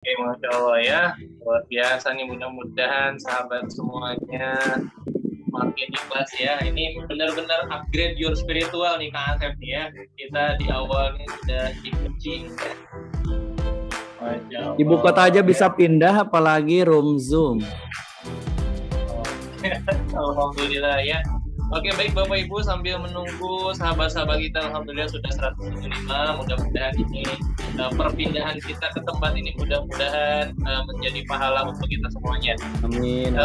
Oke, Masya Allah ya, luar biasa nih, mudah-mudahan sahabat semuanya makin ikhlas ya. Ini benar-benar upgrade your spiritual nih Kak Asep nih ya. Kita di awalnya sudah dipuji, Masya Ibu kota Allah aja bisa ya. pindah, apalagi room Zoom. Alhamdulillah ya. Oke, baik Bapak Ibu, sambil menunggu sahabat-sahabat kita alhamdulillah sudah 175. Mudah-mudahan ini perpindahan kita ke tempat ini mudah-mudahan menjadi pahala untuk kita semuanya. Amin.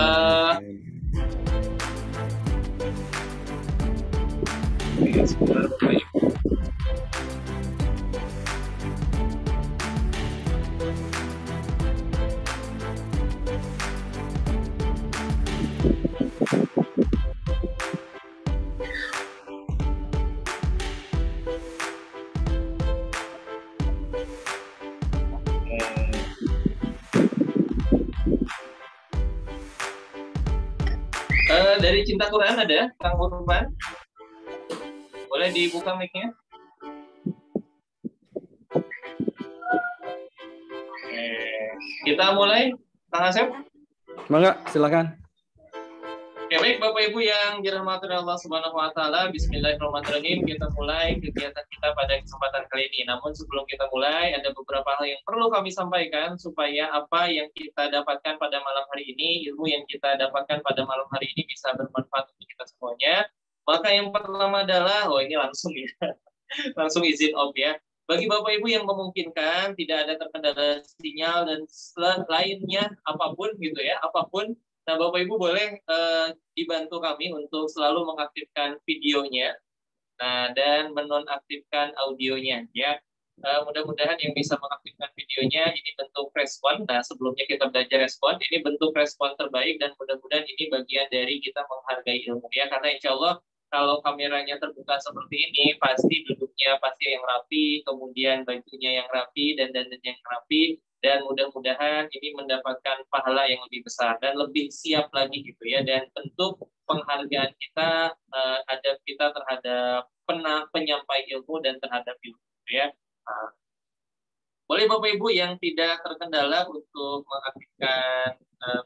Sebentar, Bapak Ibu. Dari Cinta Quran ada Kang Burhan, boleh dibuka mic-nya. Kita mulai, Kang Asep. Mangga, silakan. Oke, baik Bapak Ibu yang dirahmati Allah Subhanahu wa taala, bismillahirrahmanirrahim. Kita mulai kegiatan kita pada kesempatan kali ini. Namun sebelum kita mulai, ada beberapa hal yang perlu kami sampaikan supaya apa yang kita dapatkan pada malam hari ini, ilmu yang kita dapatkan pada malam hari ini bisa bermanfaat untuk kita semuanya. Maka yang pertama adalah, ini langsung ya, langsung izin off ya. Bagi Bapak Ibu yang memungkinkan tidak ada terkendala sinyal dan lainnya apapun gitu ya, apapun. Nah, Bapak Ibu boleh dibantu kami untuk selalu mengaktifkan videonya, dan menonaktifkan audionya ya. Mudah-mudahan yang bisa mengaktifkan videonya ini bentuk respon. Nah, sebelumnya kita belajar respon, ini bentuk respon terbaik dan mudah-mudahan ini bagian dari kita menghargai ilmu ya. Karena insya Allah kalau kameranya terbuka seperti ini, pasti duduknya pasti yang rapi, kemudian bajunya yang rapi dan dandannya yang rapi, dan mudah-mudahan ini mendapatkan pahala yang lebih besar dan lebih siap lagi gitu ya. Dan bentuk penghargaan kita, adab kita terhadap penyampai ilmu dan terhadap ilmu ya. Nah, boleh Bapak Ibu yang tidak terkendala untuk mengaktifkan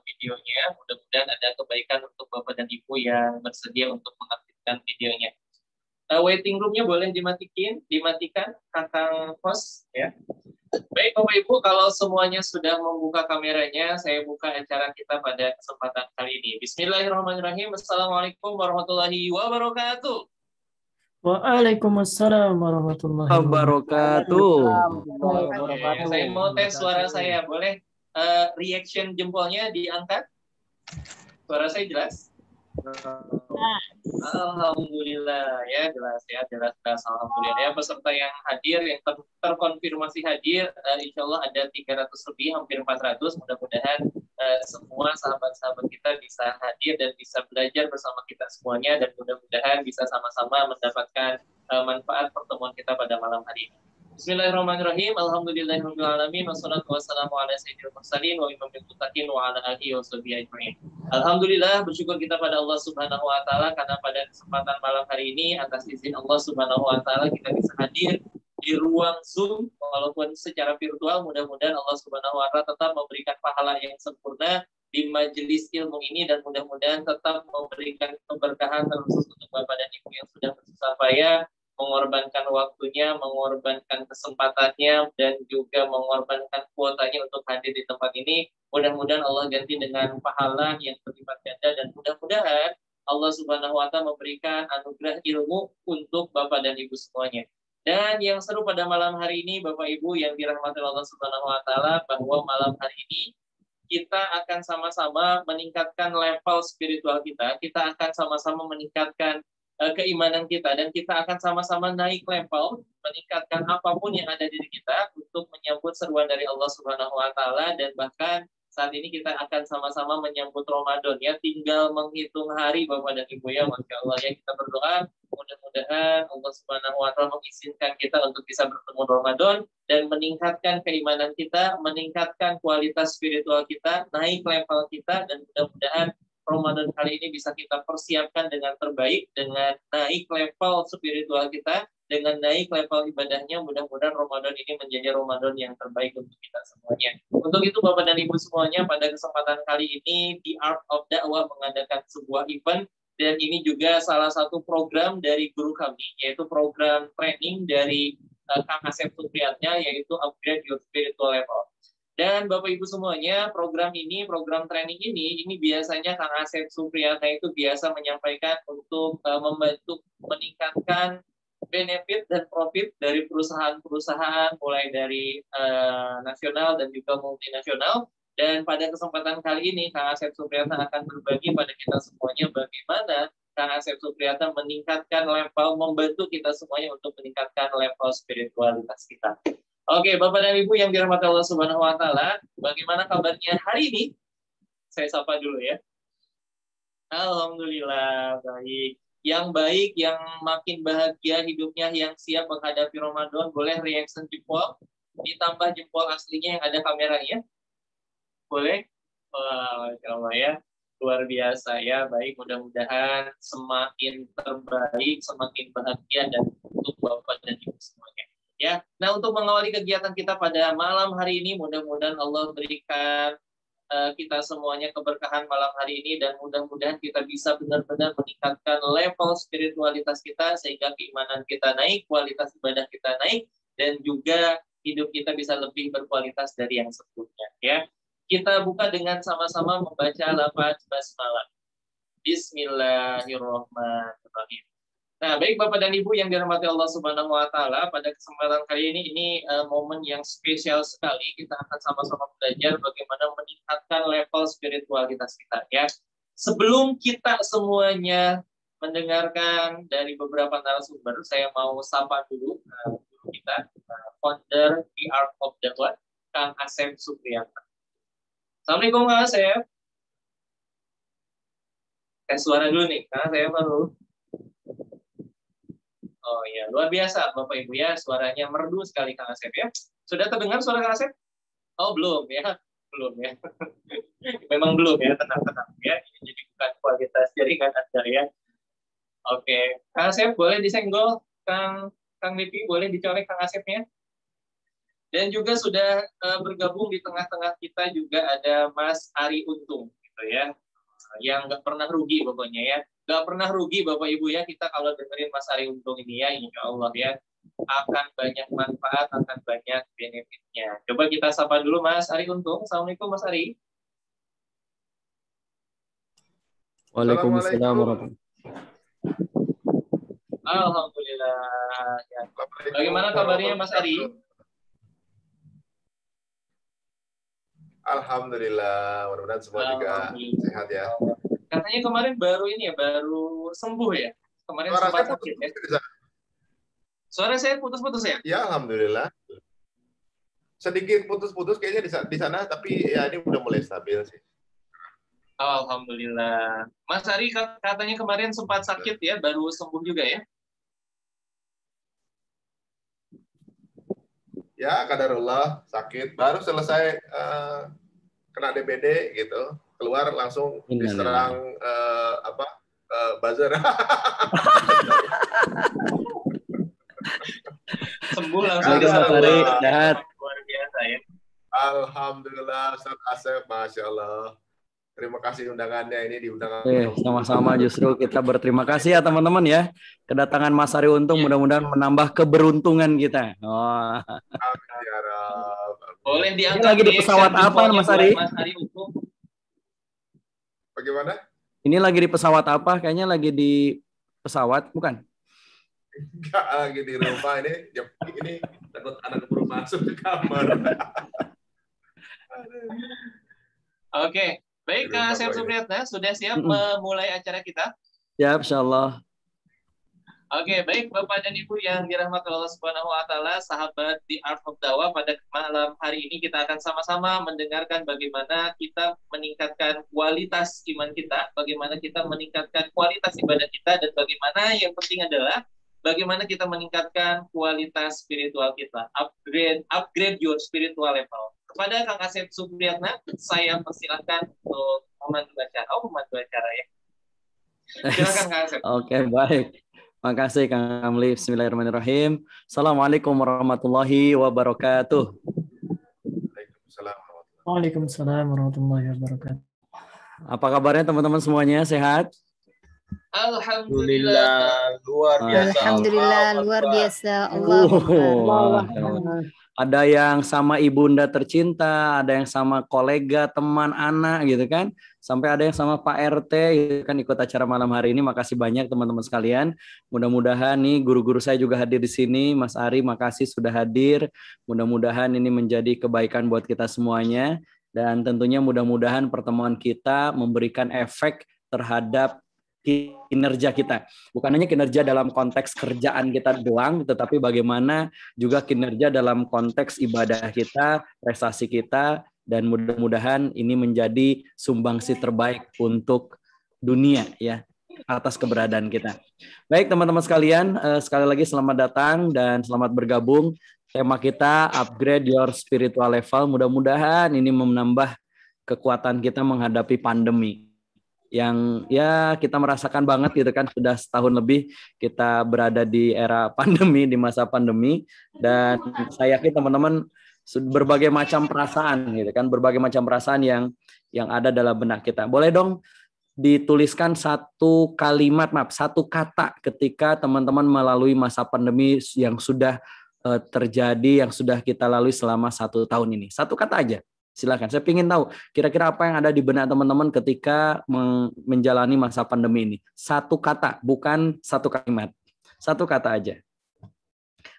videonya. Mudah-mudahan ada kebaikan untuk Bapak dan Ibu yang bersedia untuk mengaktifkan videonya. Waiting room-nya boleh dimatikan Kakang host ya. Baik Bapak Ibu, kalau semuanya sudah membuka kameranya, saya buka acara kita pada kesempatan kali ini. Bismillahirrahmanirrahim. Assalamualaikum warahmatullahi wabarakatuh. Waalaikumsalam warahmatullahi Wabarakatuh. Saya mau tes suara saya, boleh reaction jempolnya diangkat? Suara saya jelas? Alhamdulillah ya, jelas alhamdulillah ya. Peserta yang hadir yang terkonfirmasi hadir, insya Allah ada 300 lebih, hampir 400. Mudah-mudahan semua sahabat-sahabat kita bisa hadir dan bisa belajar bersama kita semuanya, dan mudah-mudahan bisa sama-sama mendapatkan manfaat pertemuan kita pada malam hari ini. Bismillahirrahmanirrahim. Alhamdulillahirabbil alamin, wassalatu wassalamu ala sayyidil mursalin wa imamil muttaqin wa ala alihi washabihi ajmain. Alhamdulillah, bersyukur kita pada Allah Subhanahu wa taala karena pada kesempatan malam hari ini atas izin Allah Subhanahu wa taala kita bisa hadir di ruang Zoom walaupun secara virtual. Mudah-mudahan Allah Subhanahu wa taala tetap memberikan pahala yang sempurna di majelis ilmu ini, dan mudah-mudahan tetap memberikan keberkahan terkhusus untuk Bapak dan Ibu yang sudah bersusah payah mengorbankan waktunya, mengorbankan kesempatannya, dan juga mengorbankan kuotanya untuk hadir di tempat ini. Mudah-mudahan Allah ganti dengan pahala yang berlipat ganda, dan mudah-mudahan Allah Subhanahu wa taala memberikan anugerah ilmu untuk Bapak dan Ibu semuanya. Dan yang seru pada malam hari ini, Bapak Ibu yang dirahmati Allah Subhanahu wa taala, bahwa malam hari ini kita akan sama-sama meningkatkan level spiritual kita. Kita akan sama-sama meningkatkan keimanan kita, dan kita akan sama-sama naik level, meningkatkan apapun yang ada di diri kita untuk menyambut seruan dari Allah Subhanahu wa taala. Dan bahkan saat ini kita akan sama-sama menyambut Ramadan ya, tinggal menghitung hari Bapak dan Ibu ya. Masya Allah ya, kita berdoa mudah-mudahan Allah Subhanahu wa taala mengizinkan kita untuk bisa bertemu Ramadan dan meningkatkan keimanan kita, meningkatkan kualitas spiritual kita, naik level kita, dan mudah-mudahan Ramadan kali ini bisa kita persiapkan dengan terbaik, dengan naik level spiritual kita, dengan naik level ibadahnya. Mudah-mudahan Ramadan ini menjadi Ramadan yang terbaik untuk kita semuanya. Untuk itu Bapak dan Ibu semuanya, pada kesempatan kali ini The Art of Dakwah mengadakan sebuah event, dan ini juga salah satu program dari guru kami, yaitu program training dari Kang Asep Supriyatna, yaitu Upgrade Your Spiritual Level. Dan Bapak Ibu semuanya, program training ini biasanya Kang Asep Supriyatna itu biasa menyampaikan untuk membantu meningkatkan benefit dan profit dari perusahaan-perusahaan, mulai dari nasional dan juga multinasional. Dan pada kesempatan kali ini, Kang Asep Supriyatna akan berbagi pada kita semuanya bagaimana Kang Asep Supriyatna meningkatkan level, membantu kita semuanya untuk meningkatkan level spiritualitas kita. Oke, Bapak dan Ibu yang dirahmati Allah Subhanahu wa Ta'ala, bagaimana kabarnya hari ini? Saya sapa dulu ya. Alhamdulillah baik. Yang baik, yang makin bahagia hidupnya, yang siap menghadapi Ramadan, boleh reaction jempol, ditambah jempol aslinya yang ada kameranya. Boleh? Wah, Masya Allah ya. Luar biasa ya. Baik, mudah-mudahan semakin terbaik, semakin bahagia dan untuk Bapak dan Ibu semuanya. Ya, nah untuk mengawali kegiatan kita pada malam hari ini, mudah-mudahan Allah berikan kita semuanya keberkahan malam hari ini, dan mudah-mudahan kita bisa benar-benar meningkatkan level spiritualitas kita sehingga keimanan kita naik, kualitas ibadah kita naik, dan juga hidup kita bisa lebih berkualitas dari yang sebelumnya. Ya, kita buka dengan sama-sama membaca lafaz basmalah. Bismillahirrahmanirrahim. Nah, baik Bapak dan Ibu yang dirahmati Allah Subhanahu wa Ta'ala, pada kesempatan kali ini momen yang spesial sekali. Kita akan sama-sama belajar bagaimana meningkatkan level spiritualitas kita ya. Sebelum kita semuanya mendengarkan dari beberapa narasumber, saya mau sapa dulu guru kita, founder The Art of Dakwah, Kang Asep Supriyatna. Assalamualaikum Kang Asep. Tes suara dulu nih, Kang Asep baru. Oh ya, luar biasa Bapak Ibu ya, suaranya merdu sekali Kang Asep ya. Sudah terdengar suara Kang Asep? Oh belum ya, belum ya. Memang belum ya, tenang-tenang ya. Ini jadi bukan kualitas jaringan Anda ya. Oke, Kang Asep boleh disenggol, Kang Lipi boleh dicolek Kang Asepnya. Dan juga sudah bergabung di tengah-tengah kita juga ada Mas Ari Untung gitu ya. Yang nggak pernah rugi pokoknya ya. Nggak pernah rugi Bapak Ibu ya, kita kalau dengerin Mas Ari Untung ini ya, insya Allah ya, akan banyak manfaat, akan banyak benefitnya. Coba kita sapa dulu Mas Ari Untung. Assalamualaikum Mas Ari. Waalaikumsalam warahmatullahi wabarakatuh. Alhamdulillah. Ya. Bagaimana kabarnya Mas Ari? Alhamdulillah, mudah-mudahan semua juga sehat ya. Katanya kemarin baru ini ya, baru sembuh ya? Kemarin Suara sempat saya sakit ya? putus-putus. Suara saya putus-putus ya? Ya, alhamdulillah. Sedikit putus-putus kayaknya di sana, tapi ya ini udah mulai stabil sih. Alhamdulillah. Mas Ari katanya kemarin sempat sakit ya, baru sembuh juga ya? Ya, qadarullah, sakit. Baru selesai kena DBD gitu. Keluar langsung diserang buzzer. Sembuh langsung sehat. Luar biasa ya. Alhamdulillah, Ustaz Asep, Masya Allah. Terima kasih undangannya, ini diundang. Sama-sama, justru kita berterima kasih ya teman-teman ya. Kedatangan Mas Ari Untung mudah-mudahan menambah keberuntungan kita. Oh. Boleh diangkat. Ini lagi di pesawat apa Mas Ari? Mas Ari Untung. Bagaimana? Ini lagi di pesawat apa? Kayaknya lagi di pesawat, bukan? Enggak, lagi di rumah ini takut anak keburu masuk ke kamar. Oke, baik Kak Asep Supriyatna, sudah siap memulai acara kita? Siap, insyaallah. Oke, baik Bapak dan Ibu yang dirahmati Allah Subhanahu wa Ta'ala, sahabat The Art of Dakwah, pada malam hari ini kita akan sama-sama mendengarkan bagaimana kita meningkatkan kualitas iman kita, bagaimana kita meningkatkan kualitas ibadah kita, dan bagaimana yang penting adalah bagaimana kita meningkatkan kualitas spiritual kita, upgrade your spiritual level. Kepada Kang Asep Supriyatna, saya persilakan untuk memandu acara. Oh, memandu acara ya. Silakan Kang Asep. Oke, baik. Makasih Kang Amli. Bismillahirrahmanirrahim. Assalamualaikum warahmatullahi wabarakatuh. Waalaikumsalam warahmatullahi wabarakatuh. Apa kabarnya teman-teman semuanya? Sehat? Alhamdulillah. Luar biasa. Alhamdulillah, luar biasa. Allah. Ada yang sama ibunda tercinta, ada yang sama kolega, teman, anak gitu kan. Sampai ada yang sama Pak RT gitu kan ikut acara malam hari ini. Makasih banyak teman-teman sekalian. Mudah-mudahan nih guru-guru saya juga hadir di sini. Mas Ari, makasih sudah hadir. Mudah-mudahan ini menjadi kebaikan buat kita semuanya. Dan tentunya mudah-mudahan pertemuan kita memberikan efek terhadap kinerja kita. Bukan hanya kinerja dalam konteks kerjaan kita doang, tetapi bagaimana juga kinerja dalam konteks ibadah kita, prestasi kita, dan mudah-mudahan ini menjadi sumbangsi terbaik untuk dunia ya atas keberadaan kita. Baik teman-teman sekalian, sekali lagi selamat datang dan selamat bergabung. Tema kita upgrade your spiritual level. Mudah-mudahan ini menambah kekuatan kita menghadapi pandemi yang ya kita merasakan banget gitu kan, sudah setahun lebih kita berada di era pandemi, di masa pandemi, dan saya yakin teman-teman berbagai macam perasaan gitu kan, berbagai macam perasaan yang ada dalam benak kita. Boleh dong dituliskan satu kalimat, satu kata ketika teman-teman melalui masa pandemi yang sudah terjadi, yang sudah kita lalui selama 1 tahun ini. Satu kata aja. Silakan. Saya ingin tahu kira-kira apa yang ada di benak teman-teman ketika menjalani masa pandemi ini. Satu kata, bukan satu kalimat. Satu kata aja.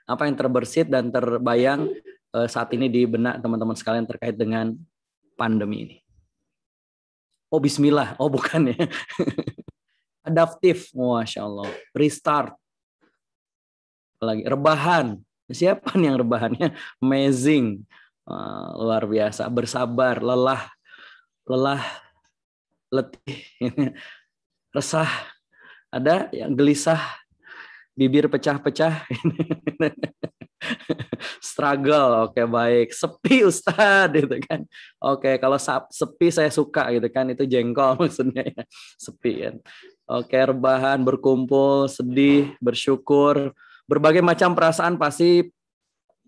Apa yang terbersit dan terbayang saat ini di benak teman-teman sekalian terkait dengan pandemi ini? Oh, bismillah. Oh, bukan ya. Adaptif. Masya Allah. Restart. Lagi. Rebahan. Siapa nih yang rebahannya? Amazing. Luar biasa, bersabar, lelah, letih, resah, ada yang gelisah, bibir pecah-pecah, struggle, oke baik, sepi Ustadz, gitu kan, oke kalau sepi saya suka gitu kan, itu jengkol maksudnya ya, sepi kan, oke rebahan, berkumpul, sedih, bersyukur, berbagai macam perasaan pasti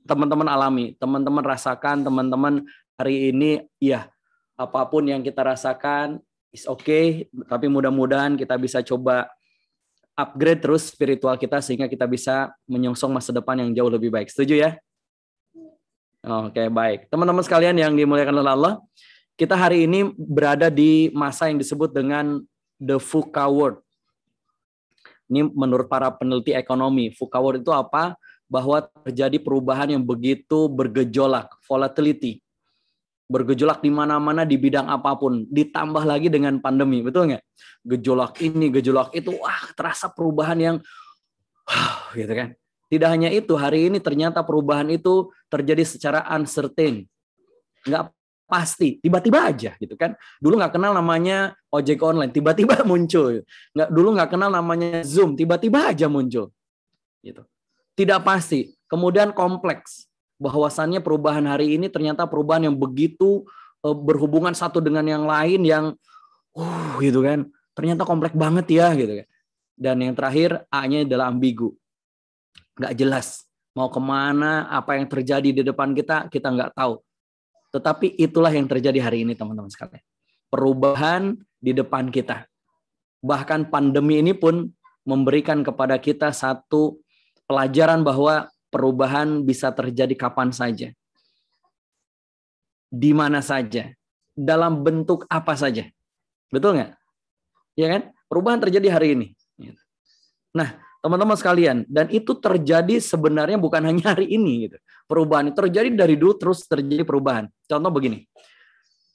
teman-teman alami, teman-teman rasakan, teman-teman hari ini, ya apapun yang kita rasakan is okay, tapi mudah-mudahan kita bisa coba upgrade terus spiritual kita sehingga kita bisa menyongsong masa depan yang jauh lebih baik. Setuju ya? Oke, baik. Teman-teman sekalian yang dimuliakan oleh Allah, kita hari ini berada di masa yang disebut dengan the VUCA world. Ini menurut para peneliti ekonomi, VUCA world itu apa? Bahwa terjadi perubahan yang begitu bergejolak, volatility, bergejolak di mana-mana di bidang apapun, ditambah lagi dengan pandemi, betul nggak? Gejolak ini, gejolak itu, wah terasa perubahan yang, gitu kan? Tidak hanya itu, hari ini ternyata perubahan itu terjadi secara uncertain, nggak pasti, tiba-tiba aja, gitu kan? Dulu nggak kenal namanya ojek online, tiba-tiba muncul. Dulu nggak kenal namanya Zoom, tiba-tiba aja muncul, gitu. Tidak pasti, kemudian kompleks. Bahwasannya perubahan hari ini ternyata perubahan yang begitu berhubungan satu dengan yang lain yang gitu kan. Ternyata kompleks banget ya gitu kan. Dan yang terakhir A-nya adalah ambigu. Nggak jelas mau kemana, apa yang terjadi di depan kita nggak tahu. Tetapi itulah yang terjadi hari ini teman-teman sekalian. Perubahan di depan kita. Bahkan pandemi ini pun memberikan kepada kita satu pelajaran bahwa perubahan bisa terjadi kapan saja, di mana saja, dalam bentuk apa saja, betul nggak? Ya kan? Perubahan terjadi hari ini. Nah, teman-teman sekalian, dan itu terjadi sebenarnya bukan hanya hari ini. Gitu. Perubahan itu terjadi dari dulu terus terjadi perubahan. Contoh begini,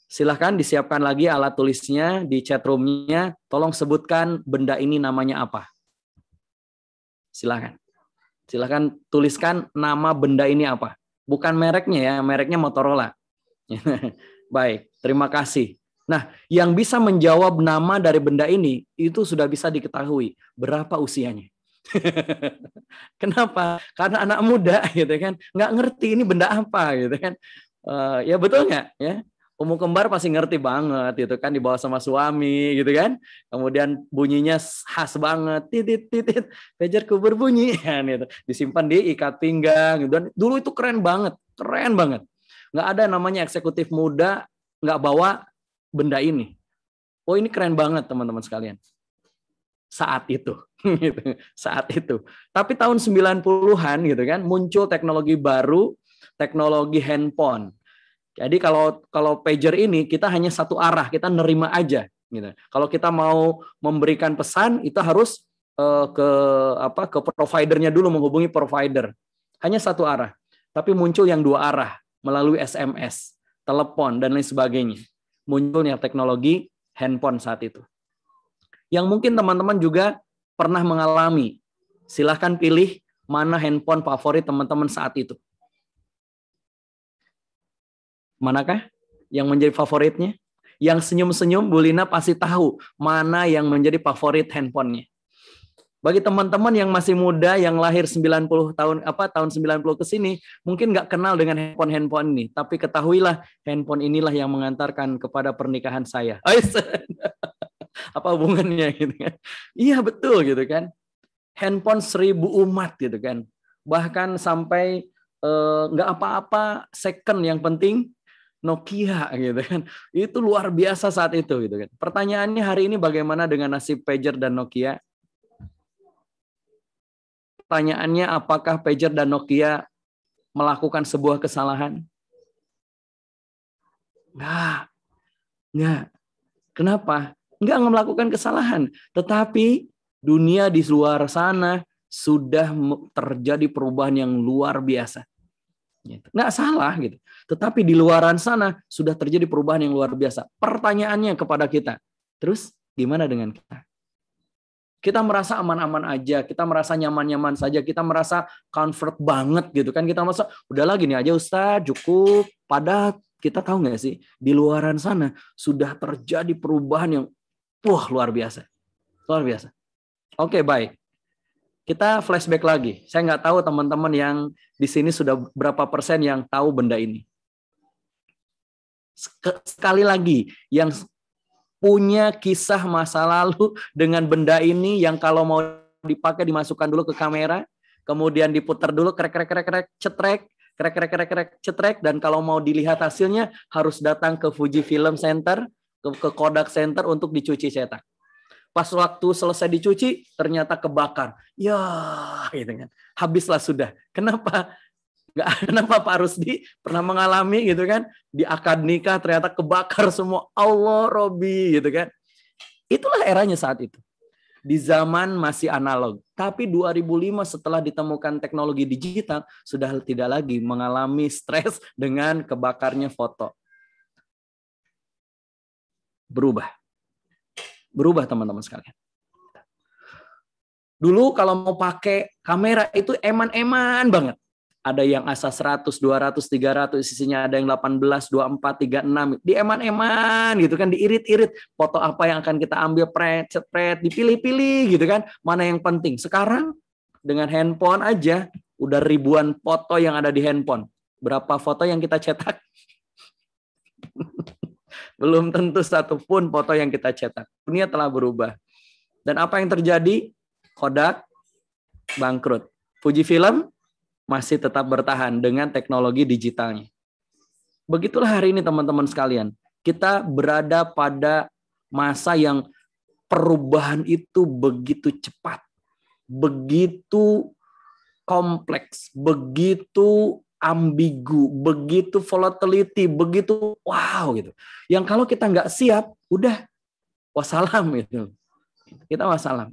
silahkan disiapkan lagi alat tulisnya di chatroomnya. Tolong sebutkan benda ini namanya apa. Silahkan tuliskan nama benda ini apa. Bukan mereknya ya, mereknya Motorola. Baik, terima kasih. Nah, yang bisa menjawab nama dari benda ini, itu sudah bisa diketahui berapa usianya. Kenapa? Karena anak muda gitu kan, nggak ngerti ini benda apa gitu kan. Ya betul nggak? Ya, Ummu kembar pasti ngerti banget gitu kan, dibawa sama suami gitu kan. Kemudian bunyinya khas banget, titit titit, pagerku berbunyi kan gitu. Disimpan di ikat pinggang gitu. Dan dulu itu keren banget. Nggak ada namanya eksekutif muda nggak bawa benda ini. Oh, ini keren banget teman-teman sekalian. Saat itu gitu. Saat itu. Tapi tahun 90-an gitu kan muncul teknologi baru, teknologi handphone. Jadi kalau pager ini kita hanya satu arah, kita nerima aja gitu. Kalau kita mau memberikan pesan itu harus ke providernya dulu, menghubungi provider. Hanya satu arah. Tapi muncul yang dua arah melalui SMS, telepon dan lain sebagainya. Munculnya teknologi handphone saat itu. Yang mungkin teman-teman juga pernah mengalami. Silahkan pilih mana handphone favorit teman-teman saat itu. Manakah yang menjadi favoritnya? Yang senyum-senyum, Bu Lina pasti tahu mana yang menjadi favorit handphonenya. Bagi teman-teman yang masih muda, yang lahir 90 tahun tahun 90 ke sini, mungkin nggak kenal dengan handphone ini. Tapi ketahuilah, handphone inilah yang mengantarkan kepada pernikahan saya. Apa hubungannya gitu kan? Iya betul gitu kan. Handphone 1000 umat gitu kan. Bahkan sampai nggak apa-apa second, yang penting Nokia gitu kan. Itu luar biasa saat itu gitu kan. Pertanyaannya hari ini bagaimana dengan nasib pager dan Nokia? Pertanyaannya, apakah pager dan Nokia melakukan sebuah kesalahan? Enggak. Kenapa? Enggak melakukan kesalahan. Tetapi dunia di luar sana sudah terjadi perubahan yang luar biasa. Enggak salah gitu. Tetapi di luaran sana sudah terjadi perubahan yang luar biasa. Pertanyaannya kepada kita, terus gimana dengan kita? Kita merasa aman-aman aja, kita merasa nyaman-nyaman saja, kita merasa comfort banget gitu kan. Kita merasa udahlah gini aja Ustaz, cukup. Padahal kita tahu nggak sih, di luaran sana sudah terjadi perubahan yang luar biasa. Luar biasa. Oke, baik. Kita flashback lagi. Saya nggak tahu teman-teman yang di sini sudah berapa persen yang tahu benda ini. Sekali lagi, yang punya kisah masa lalu dengan benda ini, yang kalau mau dipakai dimasukkan dulu ke kamera, kemudian diputar dulu, cetrek, cetrek, dan kalau mau dilihat hasilnya harus datang ke Fuji Film Center, ke Kodak Center untuk dicuci cetak. Pas waktu selesai dicuci ternyata kebakar. Ya, gitu kan. Habislah sudah. Kenapa? Kenapa Pak Rusdi pernah mengalami gitu kan, di akad nikah ternyata kebakar semua. Allah Robi gitu kan. Itulah eranya saat itu. Di zaman masih analog. Tapi 2005 setelah ditemukan teknologi digital, sudah tidak lagi mengalami stres dengan kebakarnya foto. Berubah teman-teman sekalian. Dulu kalau mau pakai kamera itu eman-eman banget. Ada yang asa 100, 200, 300, sisinya ada yang 18, 24, 36. Dieman-eman gitu kan, diirit-irit. Foto apa yang akan kita ambil, pret, dipilih-pilih gitu kan. Mana yang penting. Sekarang dengan handphone aja udah ribuan foto yang ada di handphone. Berapa foto yang kita cetak? Belum tentu satupun foto yang kita cetak. Dunia telah berubah. Dan apa yang terjadi? Kodak bangkrut. Fujifilm masih tetap bertahan dengan teknologi digitalnya. Begitulah hari ini teman-teman sekalian. Kita berada pada masa yang perubahan itu begitu cepat, begitu kompleks, begitu ambigu, begitu volatility, begitu wow gitu. Yang kalau kita nggak siap, udah wassalam gitu. Kita wassalam.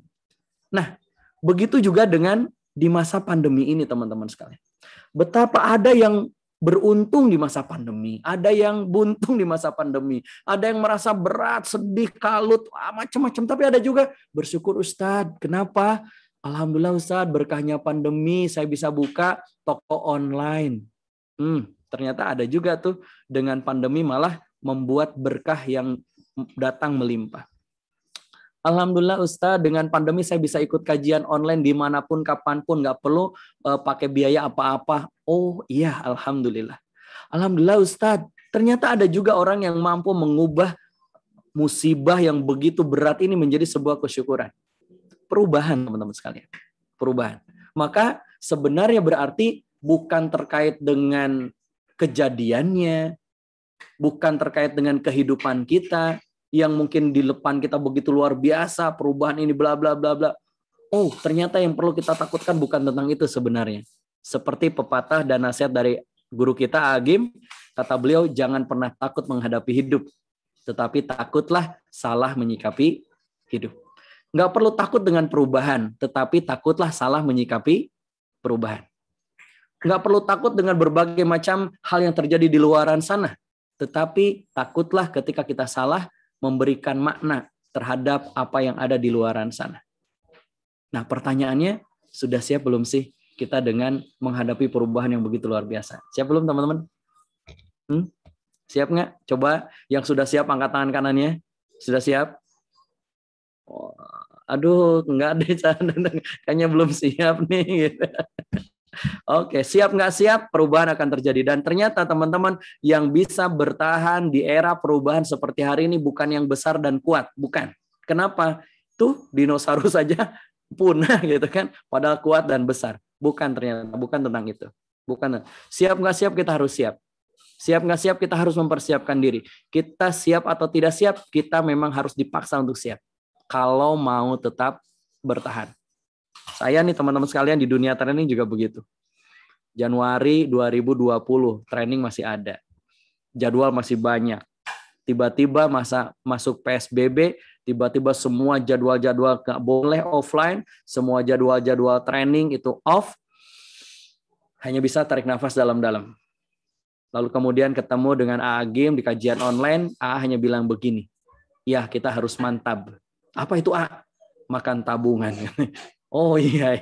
Nah, begitu juga dengan di masa pandemi ini teman-teman sekalian. Betapa ada yang beruntung di masa pandemi, ada yang buntung di masa pandemi, ada yang merasa berat, sedih, kalut, macam-macam. Tapi ada juga bersyukur Ustadz. Kenapa? Alhamdulillah Ustadz, berkahnya pandemi saya bisa buka toko online. Ternyata ada juga tuh dengan pandemi malah membuat berkah yang datang melimpah. Alhamdulillah Ustadz, dengan pandemi saya bisa ikut kajian online dimanapun, kapanpun, nggak perlu pakai biaya apa-apa. Oh iya, Alhamdulillah. Alhamdulillah Ustadz, Ternyata ada juga orang yang mampu mengubah musibah yang begitu berat ini menjadi sebuah kesyukuran. Perubahan, teman-teman sekalian. Perubahan. Maka sebenarnya berarti bukan terkait dengan kejadiannya, bukan terkait dengan kehidupan kita, yang mungkin di depan kita begitu luar biasa, perubahan ini bla bla bla bla. Oh, ternyata yang perlu kita takutkan bukan tentang itu sebenarnya. Seperti pepatah dan nasihat dari guru kita Agim, kata beliau, jangan pernah takut menghadapi hidup, tetapi takutlah salah menyikapi hidup. Nggak perlu takut dengan perubahan, tetapi takutlah salah menyikapi perubahan. Nggak perlu takut dengan berbagai macam hal yang terjadi di luaran sana, tetapi takutlah ketika kita salah memberikan makna terhadap apa yang ada di luaran sana. Nah, pertanyaannya, sudah siap belum sih kita dengan menghadapi perubahan yang begitu luar biasa? Siap belum, teman-teman? Siap nggak? Coba yang sudah siap angkat tangan kanannya. Sudah siap? Oh, aduh, nggak ada. Kayaknya belum siap nih. Gitu. Oke, siap nggak siap, perubahan akan terjadi. Dan ternyata teman-teman yang bisa bertahan di era perubahan seperti hari ini bukan yang besar dan kuat. Bukan. Kenapa? Tuh dinosaurus saja punah gitu kan, padahal kuat dan besar. Bukan ternyata, bukan tentang itu. Bukan. Siap nggak siap, kita harus siap. Siap nggak siap, kita harus mempersiapkan diri. Kita siap atau tidak siap, kita memang harus dipaksa untuk siap. Kalau mau tetap bertahan. Saya nih teman-teman sekalian di dunia training juga begitu. Januari 2020, training masih ada. Jadwal masih banyak. Tiba-tiba masa masuk PSBB, tiba-tiba semua jadwal-jadwal nggak boleh offline, semua jadwal-jadwal training itu off, hanya bisa tarik nafas dalam-dalam. Lalu kemudian ketemu dengan Agim di kajian online, hanya bilang begini, ya kita harus mantap. Apa itu makan tabungan. Oh iya.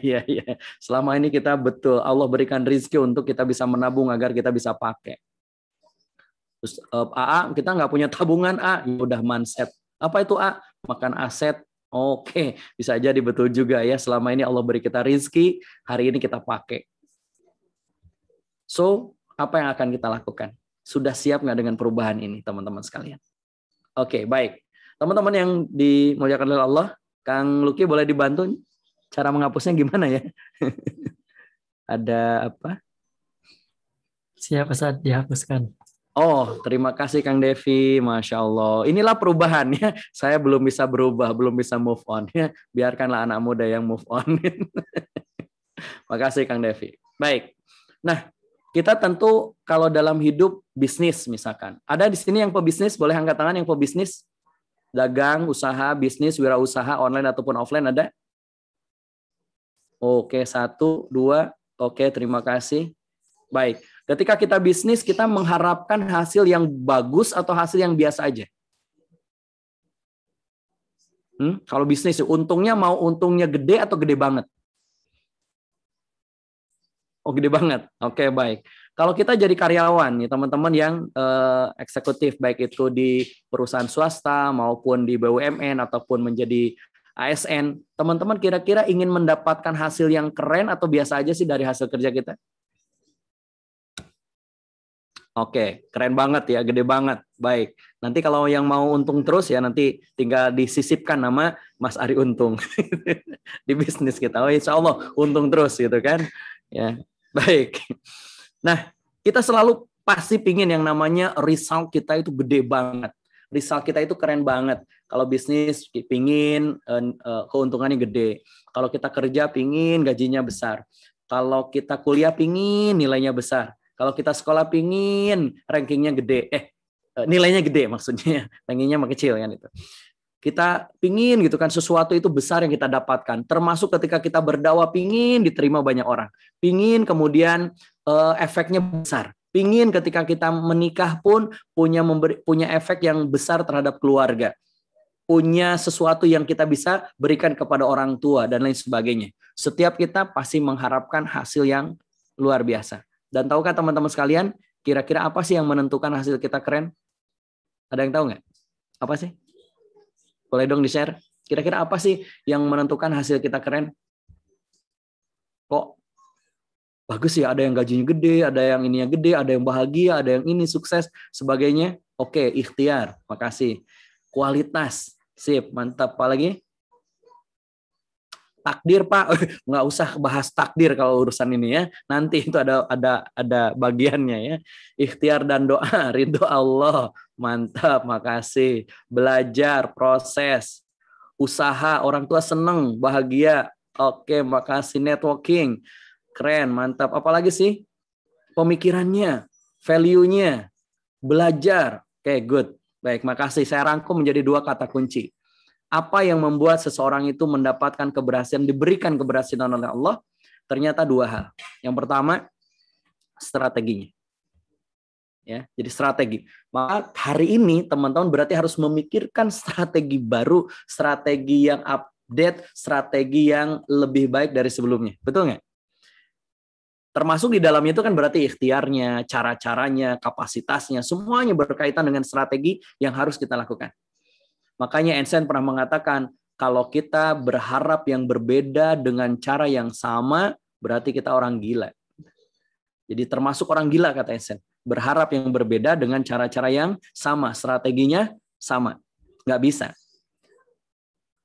Selama ini kita betul, Allah berikan rezeki untuk kita bisa menabung agar kita bisa pakai. Terus kita nggak punya tabungan, ya udah manset. Apa itu makan aset. Oke, bisa jadi betul juga ya. Selama ini Allah beri kita rezeki, hari ini kita pakai. So, apa yang akan kita lakukan? Sudah siap nggak dengan perubahan ini, teman-teman sekalian? Oke, baik. Teman-teman yang dimuliakan oleh Allah, Kang Luki boleh dibantu cara menghapusnya gimana ya? Ada apa? Siap Ustaz, dihapuskan. Oh, terima kasih Kang Devi, Masya Allah. Inilah perubahannya. Saya belum bisa berubah, belum bisa move on. Ya, biarkanlah anak muda yang move on. Makasih Kang Devi. Baik. Nah, kita tentu kalau dalam hidup bisnis misalkan. Ada di sini yang pebisnis, boleh angkat tangan yang pebisnis? Dagang, usaha, bisnis, wirausaha, online ataupun offline ada? Oke, 1, 2. Oke, terima kasih. Baik. Ketika kita bisnis, kita mengharapkan hasil yang bagus atau hasil yang biasa aja? Kalau bisnis, untungnya mau untungnya gede atau gede banget? Oh, gede banget. Oke, baik. Kalau kita jadi karyawan, nih teman-teman yang eksekutif, baik itu di perusahaan swasta maupun di BUMN ataupun menjadi ASN, teman-teman kira-kira ingin mendapatkan hasil yang keren atau biasa aja sih dari hasil kerja kita? Oke, keren banget ya, gede banget. Baik, nanti kalau yang mau untung terus ya nanti tinggal disisipkan nama Mas Ari Untung di bisnis kita. Oh, insya Allah untung terus gitu kan? Ya, baik. Nah, kita selalu pasti pingin yang namanya result kita itu gede banget. Result kita itu keren banget. Kalau bisnis pingin keuntungannya gede. Kalau kita kerja pingin gajinya besar. Kalau kita kuliah pingin nilainya besar. Kalau kita sekolah pingin rankingnya gede, nilainya gede maksudnya, rankingnya mah kecil kan itu. Kita pingin gitu kan sesuatu itu besar yang kita dapatkan. Termasuk ketika kita berdakwah pingin diterima banyak orang, pingin kemudian efeknya besar, pingin ketika kita menikah pun punya efek yang besar terhadap keluarga, punya sesuatu yang kita bisa berikan kepada orang tua dan lain sebagainya. Setiap kita pasti mengharapkan hasil yang luar biasa. Dan tahukah teman-teman sekalian, kira-kira apa sih yang menentukan hasil kita keren? Ada yang tahu nggak? Apa sih? Boleh dong di-share. Kira-kira apa sih yang menentukan hasil kita keren? Kok bagus ya, ada yang gajinya gede, ada yang ininya gede, ada yang bahagia, ada yang ini sukses, sebagainya. Oke, ikhtiar, makasih. Kualitas, sip, mantap. Apalagi? Takdir Pak, nggak usah bahas takdir kalau urusan ini ya. Nanti itu ada bagiannya ya. Ikhtiar dan doa, ridho Allah, mantap, makasih. Belajar, proses, usaha, orang tua seneng, bahagia. Oke, makasih. Networking, keren, mantap. Apalagi sih? Pemikirannya, value-nya, belajar. Oke, good. Baik, makasih. Saya rangkum menjadi 2 kata kunci. Apa yang membuat seseorang itu mendapatkan keberhasilan, diberikan keberhasilan oleh Allah? Ternyata 2 hal. Yang pertama, strateginya. Ya, jadi strategi. Maka hari ini teman-teman berarti harus memikirkan strategi baru, strategi yang update, strategi yang lebih baik dari sebelumnya. Betul nggak? Termasuk di dalamnya itu kan berarti ikhtiarnya, cara-caranya, kapasitasnya, semuanya berkaitan dengan strategi yang harus kita lakukan. Makanya Einstein pernah mengatakan, kalau kita berharap yang berbeda dengan cara yang sama, berarti kita orang gila. Jadi termasuk orang gila, kata Einstein. Berharap yang berbeda dengan cara-cara yang sama, strateginya sama. Nggak bisa.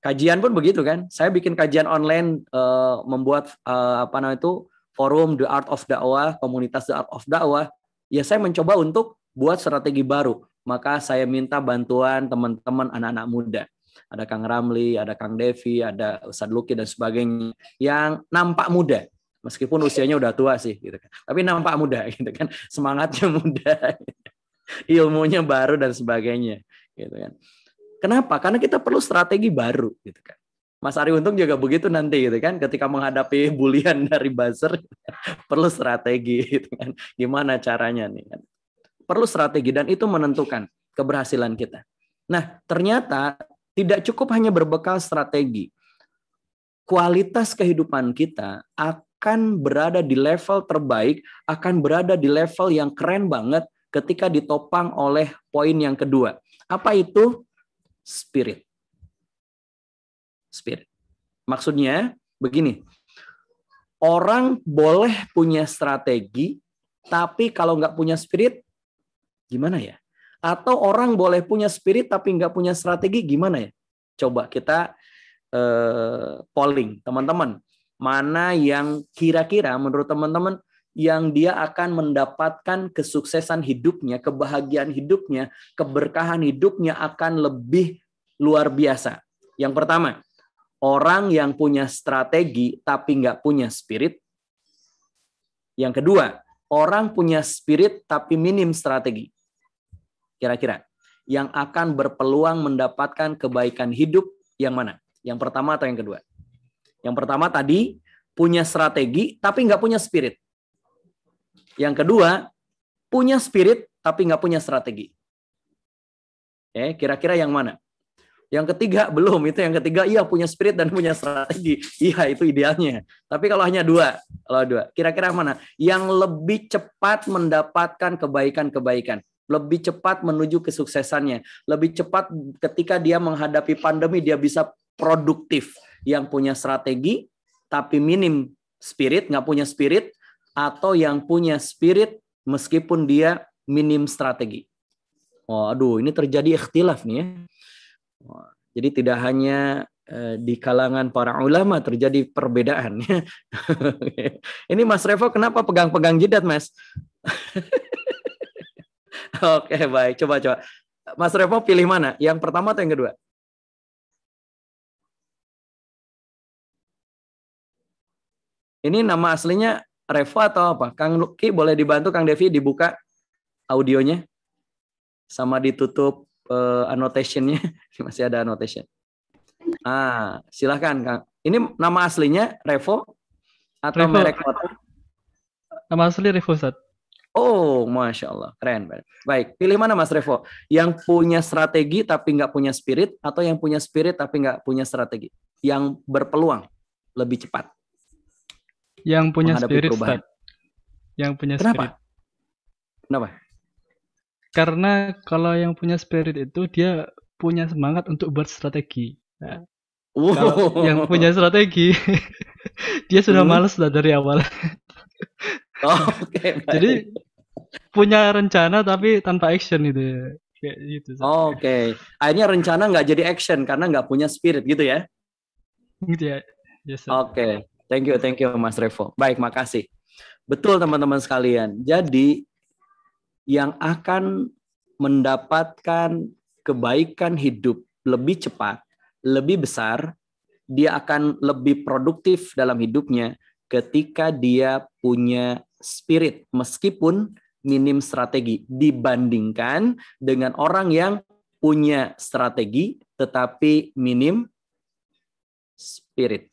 Kajian pun begitu kan. Saya bikin kajian online, membuat forum The Art of Dakwah, komunitas The Art of Dakwah. Ya saya mencoba untuk buat strategi baru. Maka saya minta bantuan teman-teman anak-anak muda. Ada Kang Ramli, ada Kang Devi, ada Ustadz Luki dan sebagainya yang nampak muda, meskipun usianya udah tua sih, gitu kan. Tapi nampak muda, gitu kan. Semangatnya muda, ilmunya baru dan sebagainya, gitu kan. Kenapa? Karena kita perlu strategi baru, gitu kan. Mas Ari Untung juga begitu nanti, gitu kan. Ketika menghadapi bulian dari buzzer, perlu strategi, gitu kan. Gimana caranya nih kan? Perlu strategi dan itu menentukan keberhasilan kita. Nah, ternyata tidak cukup hanya berbekal strategi. Kualitas kehidupan kita akan berada di level terbaik, akan berada di level yang keren banget ketika ditopang oleh poin yang kedua. Apa itu? Spirit. Spirit. Maksudnya begini, orang boleh punya strategi, tapi kalau nggak punya spirit, gimana ya? Atau orang boleh punya spirit tapi nggak punya strategi, gimana ya? Coba kita polling, teman-teman. Mana yang kira-kira menurut teman-teman yang dia akan mendapatkan kesuksesan hidupnya, kebahagiaan hidupnya, keberkahan hidupnya akan lebih luar biasa? Yang pertama, orang yang punya strategi tapi nggak punya spirit. Yang kedua, orang punya spirit tapi minim strategi. Kira-kira yang akan berpeluang mendapatkan kebaikan hidup yang mana? Yang pertama atau yang kedua? Yang pertama tadi punya strategi tapi nggak punya spirit. Yang kedua punya spirit tapi nggak punya strategi. Kira-kira yang mana? Yang ketiga belum. Itu yang ketiga iya punya spirit dan punya strategi. Iya itu idealnya. Tapi kalau hanya dua, kira-kira mana? Yang lebih cepat mendapatkan kebaikan-kebaikan. Lebih cepat menuju kesuksesannya, lebih cepat ketika dia menghadapi pandemi dia bisa produktif. Yang punya strategi tapi minim spirit, nggak punya spirit, atau yang punya spirit meskipun dia minim strategi. Oh, aduh, ini terjadi ikhtilaf nih ya. Jadi tidak hanya di kalangan para ulama terjadi perbedaan. Ini Mas Revo kenapa pegang-pegang jidat, Mas? Oke, baik. Coba. Mas Revo pilih mana? Yang pertama atau yang kedua? Ini nama aslinya Revo atau apa? Kang Luki boleh dibantu Kang Devi dibuka audionya sama ditutup annotation-nya. Masih ada annotation. Silahkan Kang. Ini nama aslinya Revo atau Revo. merek motor? Nama asli Revo, Ustaz. Oh, Masya Allah. Keren. Baik, pilih mana Mas Revo? Yang punya strategi tapi nggak punya spirit, atau yang punya spirit tapi nggak punya strategi? Yang berpeluang lebih cepat. Yang punya menghadapi spirit, perubahan. Ustaz. Yang punya Kenapa? spirit. Kenapa? Karena kalau yang punya spirit itu dia punya semangat untuk berstrategi. Nah, kalau yang punya strategi dia sudah malas lah dari awal. Oke, baik. Jadi punya rencana tapi tanpa action itu ya. Kayak gitu. Oke. Akhirnya rencana nggak jadi action karena nggak punya spirit gitu ya. Gitu ya. Yes, sir. Oke. Thank you Mas Revo. Baik, makasih. Betul teman-teman sekalian. Jadi yang akan mendapatkan kebaikan hidup lebih cepat, lebih besar, dia akan lebih produktif dalam hidupnya ketika dia punya spirit meskipun minim strategi dibandingkan dengan orang yang punya strategi tetapi minim spirit.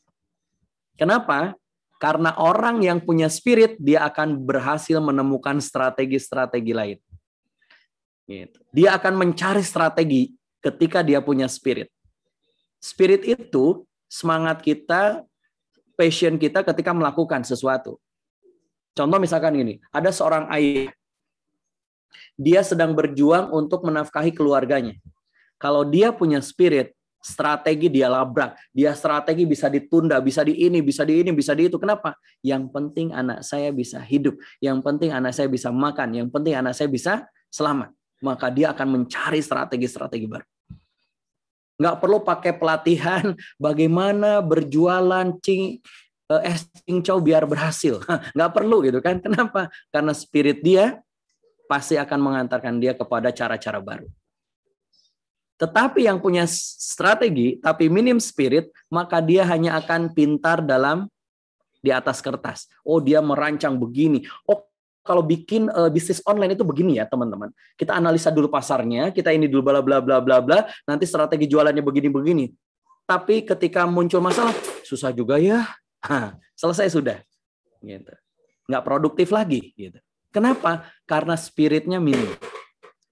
Kenapa? Karena orang yang punya spirit dia akan berhasil menemukan strategi-strategi lain. Gitu. Dia akan mencari strategi ketika dia punya spirit. Spirit itu semangat kita, passion kita ketika melakukan sesuatu. Contoh misalkan gini, ada seorang ayah, dia sedang berjuang untuk menafkahi keluarganya. Kalau dia punya spirit, strategi dia labrak, dia strategi bisa ditunda, bisa di ini, bisa di ini, bisa di itu. Kenapa? Yang penting anak saya bisa hidup, yang penting anak saya bisa makan, yang penting anak saya bisa selamat. Maka dia akan mencari strategi-strategi baru. Nggak perlu pakai pelatihan bagaimana berjualan es cincau biar berhasil. Nggak perlu gitu kan. Kenapa? Karena spirit dia pasti akan mengantarkan dia kepada cara-cara baru. Tetapi yang punya strategi tapi minim spirit, maka dia hanya akan pintar di atas kertas. Oh, dia merancang begini. Oh, kalau bikin bisnis online itu begini ya, teman-teman. Kita analisa dulu pasarnya, kita ini dulu bla bla bla bla bla, nanti strategi jualannya begini-begini. Tapi ketika muncul masalah, susah juga ya. Selesai sudah. Gitu. Nggak produktif lagi gitu. Kenapa? Karena spiritnya minim.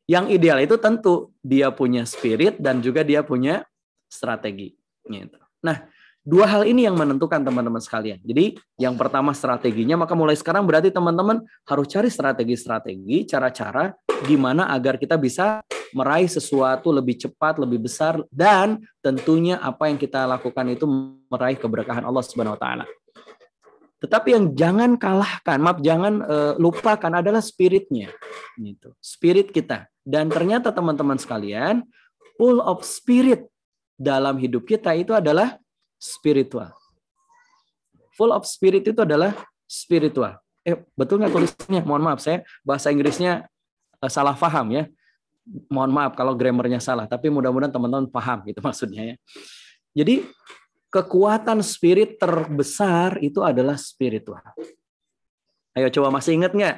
Yang ideal itu tentu dia punya spirit dan juga dia punya strategi. Gitu. Nah, dua hal ini yang menentukan teman-teman sekalian. Jadi yang pertama strateginya, maka mulai sekarang berarti teman-teman harus cari strategi-strategi, cara-cara gimana agar kita bisa meraih sesuatu lebih cepat, lebih besar, dan tentunya apa yang kita lakukan itu meraih keberkahan Allah Subhanahu wa taala. Tetapi yang jangan kalahkan, jangan lupakan adalah spiritnya. Gitu. Spirit kita. Dan ternyata teman-teman sekalian, full of spirit dalam hidup kita itu adalah spiritual. Full of spirit itu adalah spiritual. Betul nggak tulisannya? Mohon maaf, saya bahasa Inggrisnya salah paham ya. Mohon maaf kalau grammarnya salah, tapi mudah-mudahan teman-teman paham gitu maksudnya ya. Jadi kekuatan spirit terbesar itu adalah spiritual. Ayo coba masih ingat nggak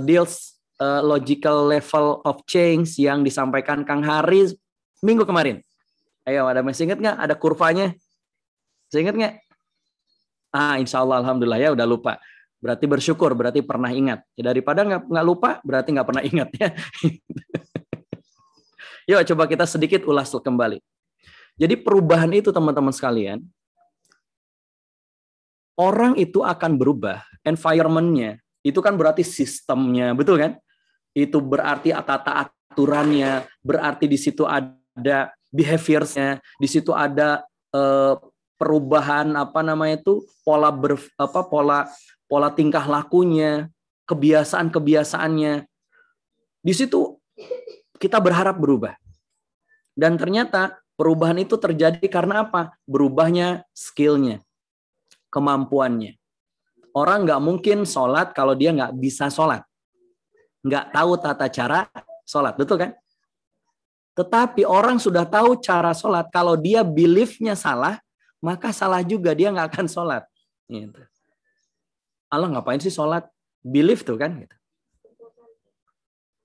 deals logical level of change yang disampaikan Kang Hari minggu kemarin? Ayo, ada masih ingat nggak? Ada kurvanya? Masih ingat nggak? Insya Allah, alhamdulillah ya udah lupa. Berarti bersyukur, berarti pernah ingat. Ya, daripada nggak lupa, berarti nggak pernah ingat ya. Yuk coba kita sedikit ulas kembali. Jadi perubahan itu teman-teman sekalian, orang itu akan berubah, environment-nya, itu kan berarti sistemnya, betul kan? Itu berarti tata aturannya, berarti di situ ada behaviors-nya, di situ ada perubahan pola tingkah lakunya, kebiasaan-kebiasaannya. Di situ kita berharap berubah. Dan ternyata perubahan itu terjadi karena apa? Berubahnya skill-nya, kemampuannya. Orang nggak mungkin sholat kalau dia nggak bisa sholat. Nggak tahu tata cara sholat, betul kan? Tetapi orang sudah tahu cara sholat, kalau dia belief-nya salah, maka salah juga, dia nggak akan sholat. Gitu. Allah ngapain sih sholat? Belief tuh kan. Gitu.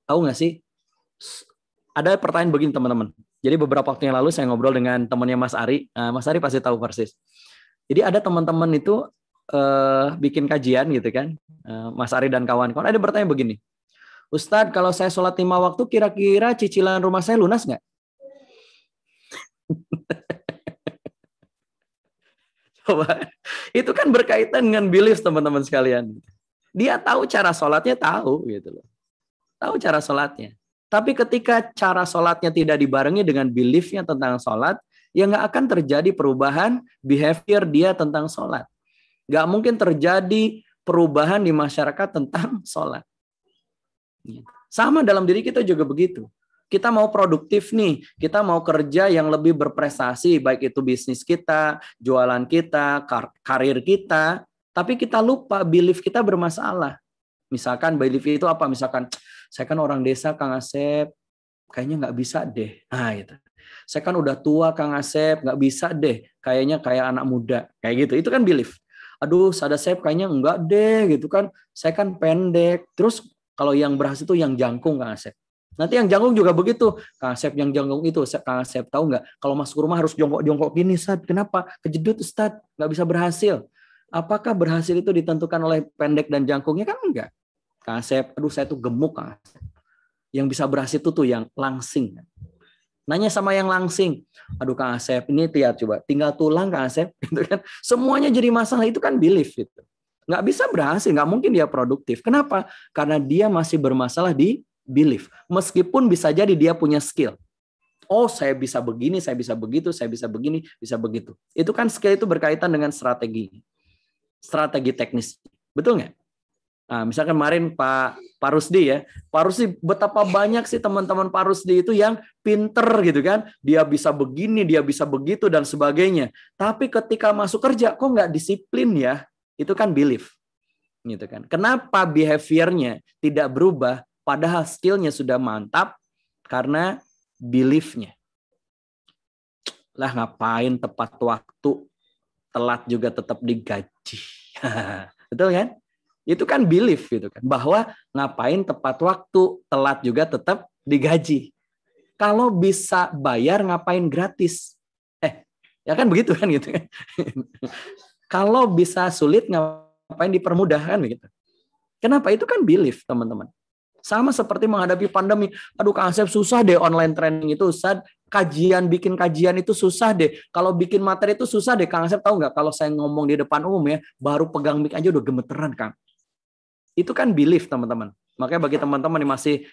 Tahu nggak sih? Ada pertanyaan begini teman-teman. Jadi beberapa waktu yang lalu saya ngobrol dengan temannya Mas Ari. Mas Ari pasti tahu persis. Jadi ada teman-teman itu bikin kajian gitu kan. Mas Ari dan kawan-kawan ada bertanya begini. Ustadz, kalau saya sholat 5 waktu, kira-kira cicilan rumah saya lunas nggak? Coba, itu kan berkaitan dengan belief teman-teman sekalian. Dia tahu cara sholatnya, tahu gitu loh. Tahu cara sholatnya. Tapi ketika cara sholatnya tidak dibarengi dengan belief-nya tentang sholat, ya nggak akan terjadi perubahan behavior dia tentang sholat. Nggak mungkin terjadi perubahan di masyarakat tentang sholat. Sama dalam diri kita juga begitu. Kita mau produktif nih, kita mau kerja yang lebih berprestasi, baik itu bisnis kita, jualan kita, karir kita, tapi kita lupa belief kita bermasalah. Misalkan belief itu apa? Misalkan, saya kan orang desa Kang Asep, kayaknya nggak bisa deh. Nah, gitu. Saya kan udah tua Kang Asep, nggak bisa deh, kayaknya kayak anak muda. Kayak gitu, itu kan belief. Aduh, Sada Asep kayaknya enggak deh, gitu kan. Saya kan pendek. Terus kalau yang berhasil itu yang jangkung Kang Asep. Nanti yang jangkung juga begitu. Kang Asep yang jangkung itu, Kang Asep tahu nggak? Kalau masuk rumah harus jongkok-jongkok gini, Ustaz. Kenapa? Kejedut, Ustaz. Nggak bisa berhasil. Apakah berhasil itu ditentukan oleh pendek dan jangkungnya? Kan enggak. Kang Asep, aduh saya tuh gemuk Kang Asep. Yang bisa berhasil itu tuh yang langsing. Nanya sama yang langsing. Aduh Kang Asep, ini lihat coba. Tinggal tulang Kang Asep. Gitu kan. Semuanya jadi masalah. Itu kan belief. Gitu. Nggak bisa berhasil. Nggak mungkin dia produktif. Kenapa? Karena dia masih bermasalah di belief. Meskipun bisa jadi dia punya skill. Oh, saya bisa begini, saya bisa begitu, saya bisa begini, bisa begitu. Itu kan skill itu berkaitan dengan strategi. Strategi teknis. Betul nggak? Nah, misalkan kemarin Pak Rusdi ya. Pak Rusdi, betapa banyak sih teman-teman Pak Rusdi itu yang pinter gitu kan. Dia bisa begini, dia bisa begitu, dan sebagainya. Tapi ketika masuk kerja, kok nggak disiplin ya? Itu kan belief. Gitu kan. Kenapa behaviornya tidak berubah? Padahal skillnya sudah mantap karena beliefnya. Lah ngapain tepat waktu, telat juga tetap digaji. Betul kan? Itu kan belief gitu kan. Bahwa ngapain tepat waktu, telat juga tetap digaji. Kalau bisa bayar ngapain gratis? Ya kan begitu kan gitu kan. Kalau bisa sulit ngapain dipermudah kan begitu. Kenapa? Itu kan belief, teman-teman. Sama seperti menghadapi pandemi. Aduh Kang Asep susah deh online training itu. Ustaz, bikin kajian itu susah deh. Kalau bikin materi itu susah deh. Kang Asep tahu nggak? Kalau saya ngomong di depan umum ya, baru pegang mic aja udah gemeteran Kang. Itu kan belief teman-teman. Makanya bagi teman-teman yang masih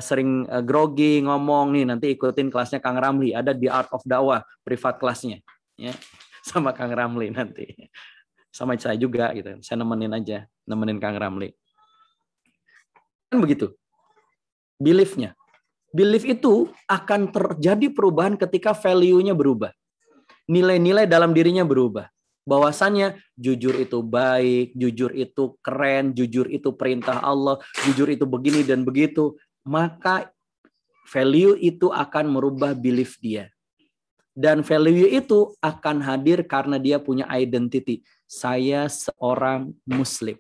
sering grogi ngomong nih, nanti ikutin kelasnya Kang Ramli. Ada The Art of Dakwah, privat kelasnya. Ya, sama Kang Ramli nanti. Sama saya juga gitu. Saya nemenin Kang Ramli. Kan begitu. Belief-nya. Belief itu akan terjadi perubahan ketika value-nya berubah. Nilai-nilai dalam dirinya berubah. Bahwasannya jujur itu baik, jujur itu keren, jujur itu perintah Allah, jujur itu begini dan begitu. Maka value itu akan merubah belief dia. Dan value itu akan hadir karena dia punya identity. Saya seorang Muslim.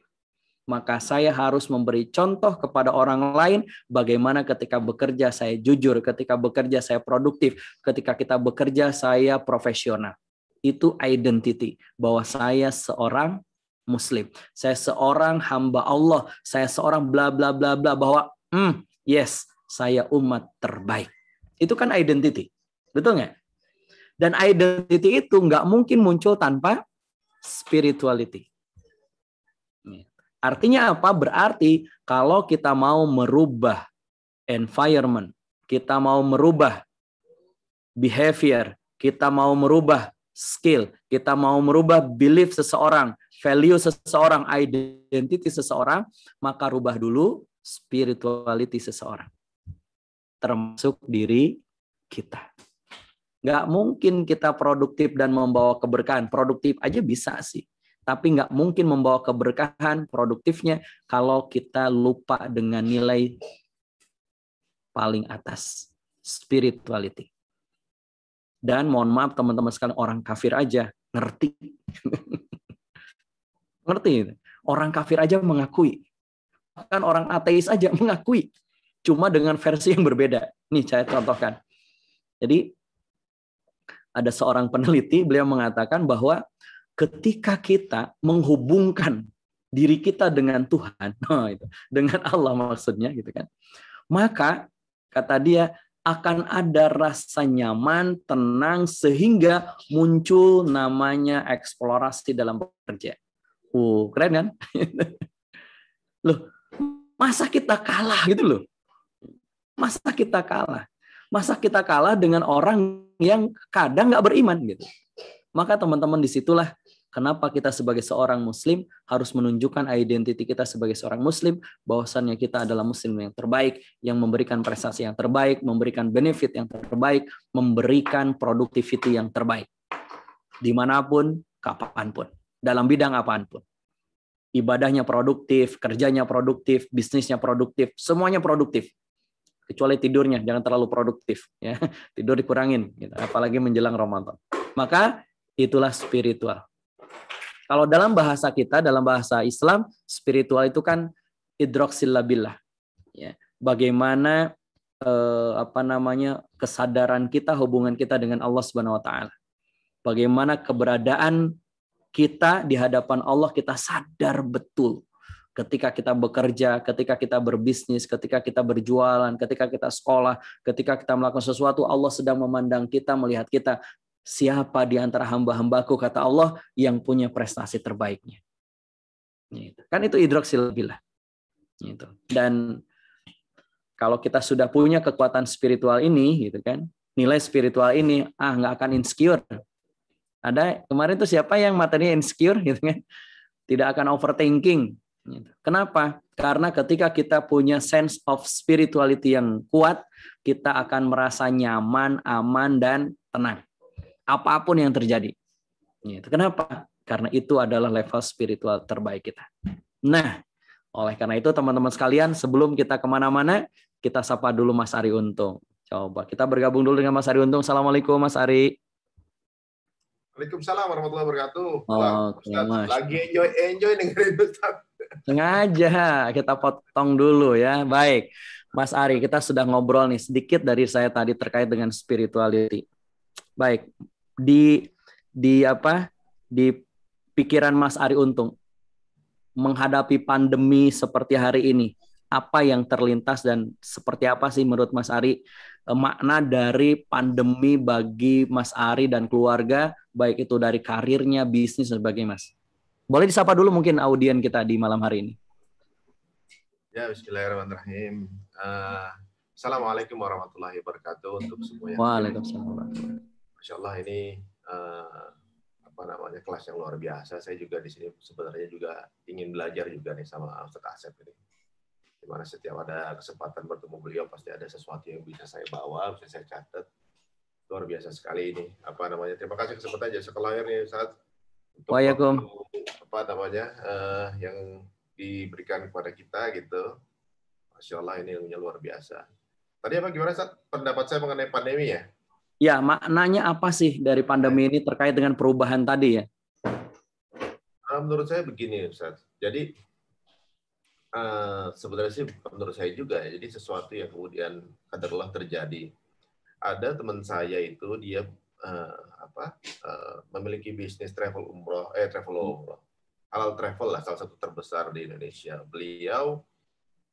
Maka saya harus memberi contoh kepada orang lain bagaimana ketika bekerja saya jujur, ketika bekerja saya produktif, ketika kita bekerja saya profesional. Itu identity, bahwa saya seorang Muslim, saya seorang hamba Allah, saya seorang bla bla bla bla, bahwa yes, saya umat terbaik. Itu kan identity, betul nggak? Dan identity itu nggak mungkin muncul tanpa spirituality. Artinya apa? Berarti kalau kita mau merubah environment, kita mau merubah behavior, kita mau merubah skill, kita mau merubah belief seseorang, value seseorang, identity seseorang, maka rubah dulu spirituality seseorang. Termasuk diri kita. Nggak mungkin kita produktif dan membawa keberkahan. Produktif aja bisa sih. Tapi nggak mungkin membawa keberkahan produktifnya kalau kita lupa dengan nilai paling atas, spirituality. Dan mohon maaf teman-teman sekalian, orang kafir aja ngerti. Ngerti. Orang kafir aja mengakui. Bahkan orang ateis aja mengakui. Cuma dengan versi yang berbeda. Nih saya contohkan. Jadi ada seorang peneliti, beliau mengatakan bahwa ketika kita menghubungkan diri kita dengan Tuhan, dengan Allah maksudnya gitu kan, maka kata dia akan ada rasa nyaman, tenang, sehingga muncul namanya eksplorasi dalam bekerja. Keren kan? Loh, masa kita kalah gitu loh? Masa kita kalah? Masa kita kalah dengan orang yang kadang nggak beriman gitu? Maka teman-teman disitulah Kenapa kita sebagai seorang muslim harus menunjukkan identiti kita sebagai seorang muslim, bahwasannya kita adalah muslim yang terbaik, yang memberikan prestasi yang terbaik, memberikan benefit yang terbaik, memberikan productivity yang terbaik. Dimanapun, kapanpun, dalam bidang apapun. Ibadahnya produktif, kerjanya produktif, bisnisnya produktif, semuanya produktif. Kecuali tidurnya, jangan terlalu produktif. Ya. Tidur dikurangin, gitu. Apalagi menjelang Ramadan. Maka itulah spiritual. Kalau dalam bahasa kita, dalam bahasa Islam, spiritual itu kan idroksillabillah. Ya. Bagaimana kesadaran kita, hubungan kita dengan Allah Subhanahu Wa Taala. Bagaimana keberadaan kita di hadapan Allah, kita sadar betul. Ketika kita bekerja, ketika kita berbisnis, ketika kita berjualan, ketika kita sekolah, ketika kita melakukan sesuatu, Allah sedang memandang kita, melihat kita. Siapa di antara hamba-hambaku, kata Allah, yang punya prestasi terbaiknya. Kan itu idroksillabillah. Dan kalau kita sudah punya kekuatan spiritual ini, gitu kan, nilai spiritual ini, nggak akan insecure. Ada kemarin tuh siapa yang materinya insecure, gitu kan? Tidak akan overthinking. Kenapa? Karena ketika kita punya sense of spirituality yang kuat, kita akan merasa nyaman, aman, dan tenang. Apapun yang terjadi. Kenapa? Karena itu adalah level spiritual terbaik kita. Nah, oleh karena itu teman-teman sekalian, sebelum kita kemana-mana, kita sapa dulu Mas Ari Untung. Coba kita bergabung dulu dengan Mas Ari Untung. Assalamualaikum Mas Ari. Waalaikumsalam warahmatullahi wabarakatuh. Oke, lagi enjoy dengerin Ustaz. Sengaja kita potong dulu ya. Baik, Mas Ari, kita sudah ngobrol nih sedikit dari saya tadi terkait dengan spirituality. Baik, di pikiran Mas Ari Untung menghadapi pandemi seperti hari ini, apa yang terlintas dan seperti apa sih menurut Mas Ari makna dari pandemi bagi Mas Ari dan keluarga, baik itu dari karirnya, bisnis dan sebagainya, Mas? Boleh disapa dulu mungkin audien kita di malam hari ini. Ya, bismillahirrahmanirrahim. Assalamualaikum warahmatullahi wabarakatuh untuk semuanya. Waalaikumsalam. Masya Allah, ini kelas yang luar biasa. Saya juga di sini sebenarnya juga ingin belajar juga nih sama Ustaz Asep ini. Dimana setiap ada kesempatan bertemu beliau pasti ada sesuatu yang bisa saya bawa, bisa saya catat. Luar biasa sekali ini. Terima kasih kesempatan jasa kelahir nih Ustaz. Yang diberikan kepada kita gitu. Masya Allah, ini ilmunya luar biasa. Tadi gimana Ustaz? Pendapat saya mengenai pandemi ya? Ya, maknanya apa sih dari pandemi ini terkait dengan perubahan tadi ya? Menurut saya begini, Ustaz. Jadi, sebenarnya sih menurut saya juga ya, jadi sesuatu yang kemudian katakanlah terjadi. Ada teman saya itu, dia memiliki bisnis travel umroh. Halal travel lah, salah satu terbesar di Indonesia. Beliau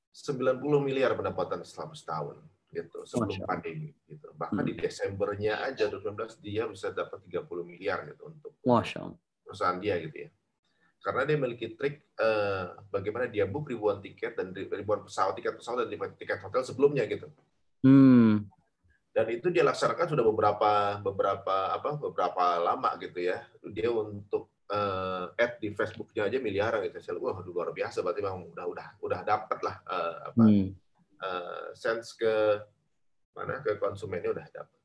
90 miliar pendapatan selama setahun. Gitu, sebelum pandemi gitu. Bahkan di Desembernya aja 2019 dia bisa dapat 30 miliar gitu untuk perusahaan dia gitu ya. Karena dia memiliki trik bagaimana dia book ribuan tiket dan ribuan tiket pesawat dan tiket hotel sebelumnya gitu. Dan itu dia laksanakan sudah beberapa lama gitu ya. Dia untuk add di Facebooknya aja miliaran gitu. Saya luar biasa, berarti memang udah dapat lah sense ke konsumennya udah dapat.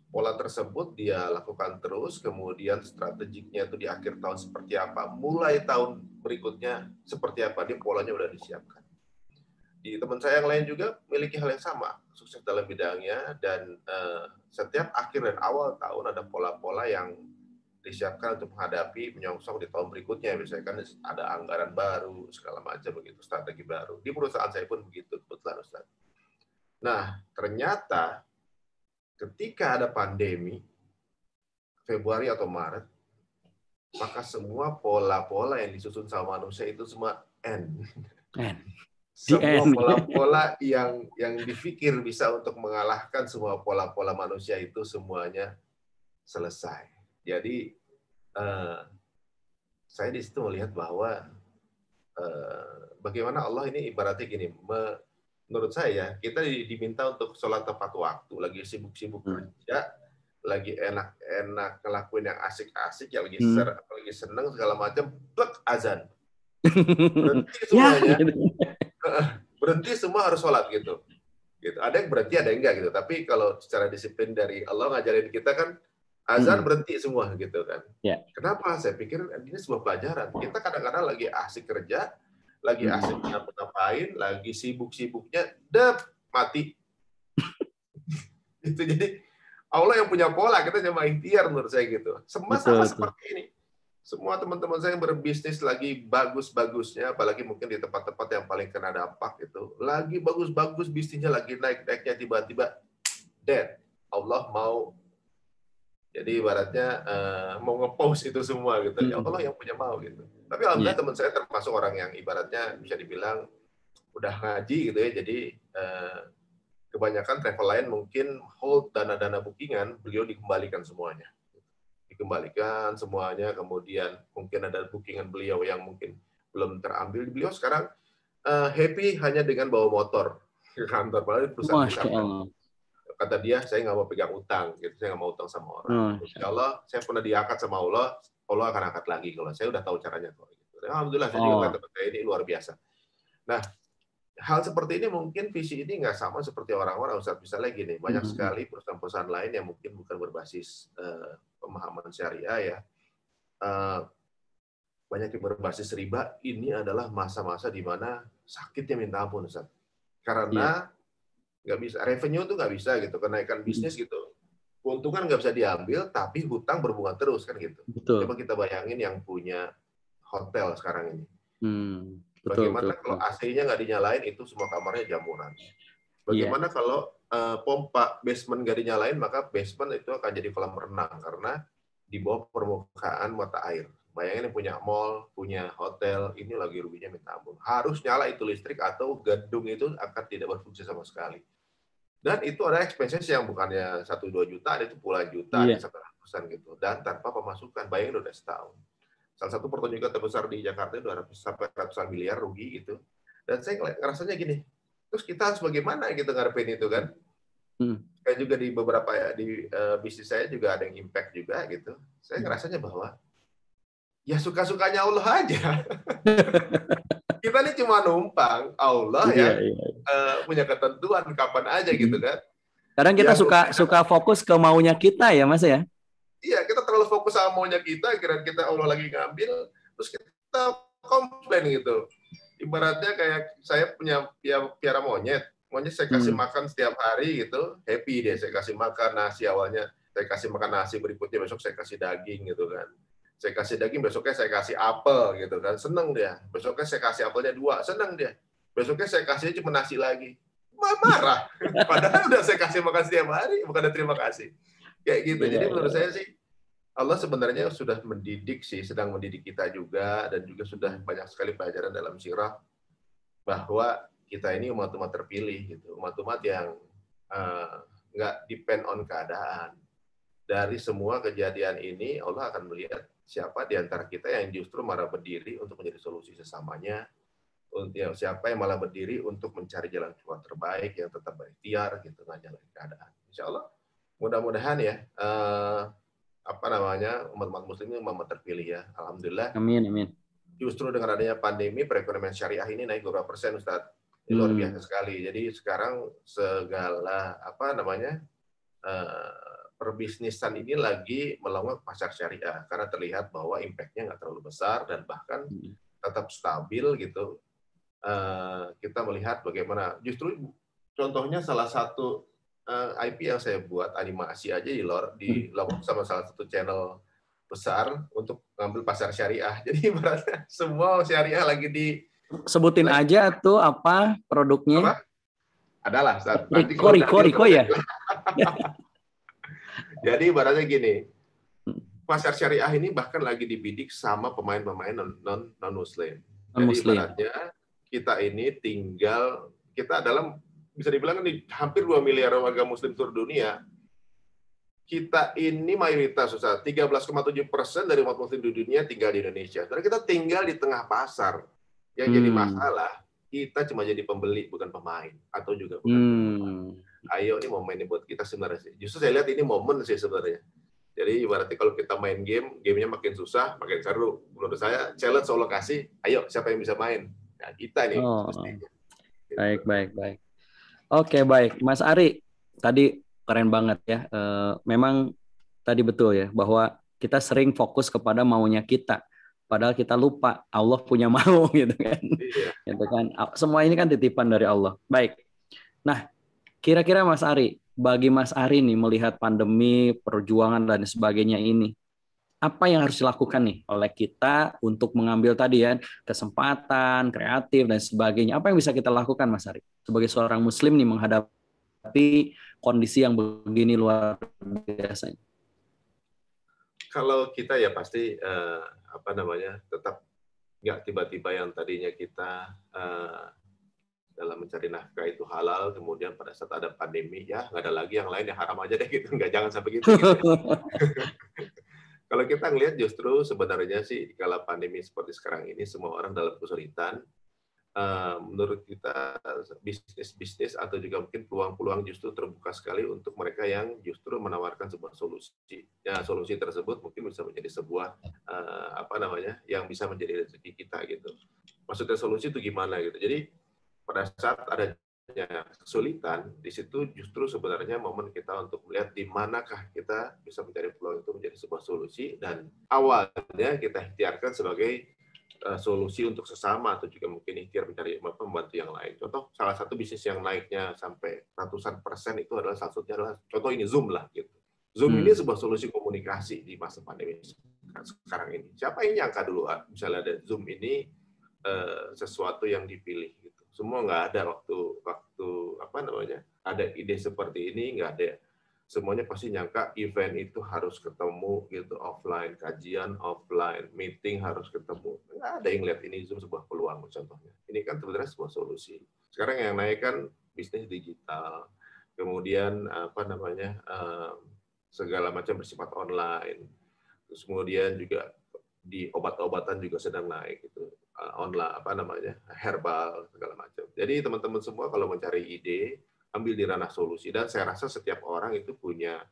Pola tersebut dia lakukan terus, kemudian strategiknya itu di akhir tahun seperti apa, mulai tahun berikutnya seperti apa, dia polanya udah disiapkan. Di teman saya yang lain juga memiliki hal yang sama, sukses dalam bidangnya, dan setiap akhir dan awal tahun ada pola-pola yang disiapkan untuk menghadapi menyongsong di tahun berikutnya. Misalnya kan ada anggaran baru, segala macam begitu, strategi baru. Di perusahaan saya pun begitu, kebetulan Ustaz. Nah, ternyata ketika ada pandemi, Februari atau Maret, maka semua pola-pola yang disusun sama manusia itu semua end. Semua pola-pola yang dipikir bisa untuk mengalahkan semua pola-pola manusia itu semuanya selesai. Jadi saya di situ melihat bahwa bagaimana Allah ini ibaratnya gini, menurut saya kita diminta untuk sholat tepat waktu, lagi sibuk-sibuk kerja, lagi enak-enak ngelakuin yang asik-asik, yang lagi lagi seneng segala macam, plek azan. Berhenti semuanya. Berhenti semua harus sholat gitu. Ada yang berhenti, ada yang enggak gitu. Tapi kalau secara disiplin dari Allah ngajarin kita kan azan berhenti semua gitu kan. Kenapa? Saya pikir ini sebuah pelajaran. Kita kadang-kadang lagi asik kerja, lagi asik ngapain, lagi sibuk-sibuknya, mati. Itu jadi Allah yang punya pola, kita cuma ikhtiar menurut saya gitu. Semua sama seperti ini. Semua teman-teman saya yang berbisnis lagi bagus-bagusnya, apalagi mungkin di tempat-tempat yang paling kena dampak itu, lagi bagus-bagus bisnisnya, lagi naik-naiknya, tiba-tiba dead. Allah mau, jadi ibaratnya mau nge-pause itu semua gitu. Ya Allah yang punya mau gitu. Tapi alhamdulillah teman saya termasuk orang yang ibaratnya bisa dibilang udah ngaji gitu ya. Jadi kebanyakan travel lain mungkin hold dana-dana bookingan, beliau dikembalikan semuanya. Dikembalikan semuanya, kemudian mungkin ada bookingan beliau yang mungkin belum terambil. Beliau sekarang happy hanya dengan bawa motor ke kantor. Padahal perusahaan kita kata dia, saya nggak mau pegang utang, gitu. Saya nggak mau utang sama orang. Insya Allah, saya pernah diangkat sama Allah, Allah akan angkat lagi kalau saya udah tahu caranya. Gitu. Alhamdulillah, saya juga kata saya ini luar biasa. Nah, hal seperti ini mungkin visi ini nggak sama seperti orang-orang. Ustaz, misalnya gini, banyak sekali perusahaan-perusahaan lain yang mungkin bukan berbasis pemahaman syariah ya, banyak yang berbasis riba. Ini adalah masa-masa di mana sakitnya minta ampun, Ustaz. Karena nggak bisa, revenue tuh nggak bisa gitu, kenaikan bisnis gitu. Keuntungan nggak bisa diambil, tapi hutang berbunga terus kan gitu. Coba kita bayangin yang punya hotel sekarang ini. Bagaimana kalau AC-nya nggak dinyalain, itu semua kamarnya jamuran. Bagaimana kalau pompa basement nggak dinyalain, maka basement itu akan jadi kolam renang karena di bawah permukaan mata air. Bayangin yang punya mall, punya hotel, ini lagi ruginya minta ampun. Harus nyala itu listrik atau gedung itu akan tidak berfungsi sama sekali. Dan itu ada expenses yang bukannya 1-2 juta, ada itu puluhan juta, ada sampai ratusan gitu. Dan tanpa pemasukan, bayangin udah setahun. Salah satu pertunjukan terbesar di Jakarta itu sampai ratusan miliar rugi gitu. Dan saya ngerasanya gini, terus kita harus bagaimana gitu ngarepin itu kan? Kayak juga di beberapa di bisnis saya juga ada yang impact juga gitu. Saya ngerasanya bahwa ya suka-sukanya Allah aja. Kita ini cuma numpang, Allah punya ketentuan kapan aja gitu kan. Kadang kita suka fokus ke maunya kita ya Mas ya. Iya, kita terlalu fokus sama maunya kita, kira kita Allah lagi ngambil, terus kita komplain gitu. Ibaratnya kayak saya punya piara monyet saya kasih makan setiap hari gitu, happy dia. Saya kasih makan nasi awalnya, saya kasih makan nasi, berikutnya besok saya kasih daging gitu kan. Saya kasih daging, besoknya saya kasih apel gitu kan, seneng dia. Besoknya saya kasih apelnya 2, seneng dia. Besoknya saya kasih cuma nasi lagi, marah. Padahal udah saya kasih makan setiap hari, bukan ada terima kasih. Kayak gitu. Jadi menurut saya sih Allah sebenarnya sudah mendidik sih, sedang mendidik kita juga, dan juga sudah banyak sekali pelajaran dalam sirah bahwa kita ini umat-umat terpilih gitu, umat-umat yang nggak depend on keadaan. Dari semua kejadian ini Allah akan melihat siapa di antara kita yang justru malah berdiri untuk menjadi solusi sesamanya, siapa yang malah berdiri untuk mencari jalan keluar terbaik yang tetap berikhtiar gitu, nggak jalan keadaan. Insya Allah mudah-mudahan ya umat-umat muslim ini umat terpilih ya, alhamdulillah. Amin. Justru dengan adanya pandemi, perekonomian syariah ini naik beberapa persen, Ustaz. Ini luar biasa sekali. Jadi sekarang segala perbisnisan ini lagi melonjak pasar syariah karena terlihat bahwa impact-nya nggak terlalu besar dan bahkan tetap stabil gitu. Kita melihat bagaimana justru contohnya salah satu IP yang saya buat animasi aja di launch sama salah satu channel besar untuk ngambil pasar syariah. Jadi ibaratnya semua syariah lagi sebutin aja tuh apa produknya. Apa? Adalah Riko ya. Jadi ibaratnya gini, pasar syariah ini bahkan lagi dibidik sama pemain-pemain non muslim. Jadi ibaratnya kita ini kita dalam bisa dibilang ini hampir 2 miliar warga muslim seluruh dunia. Kita ini mayoritas, 13,7% dari umat muslim di dunia tinggal di Indonesia. Dan kita tinggal di tengah pasar. Yang jadi masalah, kita cuma jadi pembeli, bukan pemain. Atau juga bukan pemain. Ayo ini momen ini buat kita sebenarnya sih. Justru saya lihat ini momen sih sebenarnya. Jadi ibaratnya kalau kita main game, gamenya makin susah, makin seru. Menurut saya challenge Allah kasih, ayo siapa yang bisa main? Nah, kita nih mestinya. Baik. Oke, baik. Mas Ari, tadi keren banget ya. Memang tadi betul ya, bahwa kita sering fokus kepada maunya kita. Padahal kita lupa Allah punya mau gitu kan. Iya. Gitu kan. Semua ini kan titipan dari Allah. Baik. Nah, kira-kira Mas Ari, bagi Mas Ari nih melihat pandemi, perjuangan dan sebagainya ini, apa yang harus dilakukan nih oleh kita untuk mengambil tadi ya kesempatan, kreatif dan sebagainya? Apa yang bisa kita lakukan Mas Ari sebagai seorang Muslim nih menghadapi kondisi yang begini luar biasa? Kalau kita ya pasti tetap nggak tiba-tiba yang tadinya kita dalam mencari nafkah itu halal, kemudian pada saat ada pandemi ya nggak ada lagi yang lain, ya haram aja deh gitu, jangan sampai gitu. Kalau kita ngelihat justru sebenarnya sih kalau pandemi seperti sekarang ini semua orang dalam kesulitan. Menurut kita bisnis atau juga mungkin peluang-peluang justru terbuka sekali untuk mereka yang justru menawarkan sebuah solusi. Ya, solusi tersebut mungkin bisa menjadi sebuah yang bisa menjadi rezeki kita gitu. Maksudnya solusi itu gimana gitu. Jadi pada saat adanya kesulitan, di situ justru sebenarnya momen kita untuk melihat di manakah kita bisa mencari peluang itu menjadi sebuah solusi, dan awalnya kita ikhtiarkan sebagai solusi untuk sesama atau juga mungkin ikhtiar mencari membantu yang lain. Contoh salah satu bisnis yang naiknya sampai ratusan persen itu adalah salah satunya adalah contoh ini Zoom lah gitu. Zoom ini sebuah solusi komunikasi di masa pandemi sekarang ini. Siapa yang nyangka dulu misalnya ada Zoom ini sesuatu yang dipilih gitu. Semua nggak ada waktu ada ide seperti ini, nggak ada. Semuanya pasti nyangka event itu harus ketemu gitu, offline, kajian offline, meeting harus ketemu. Nggak ada yang lihat ini Zoom sebuah peluang contohnya. Ini kan sebenarnya sebuah solusi. Sekarang yang naik kan bisnis digital, kemudian segala macam bersifat online. Terus kemudian juga di obat-obatan juga sedang naik gitu. Online herbal segala macam. Jadi teman-teman semua kalau mencari ide, ambil di ranah solusi, dan saya rasa setiap orang itu punya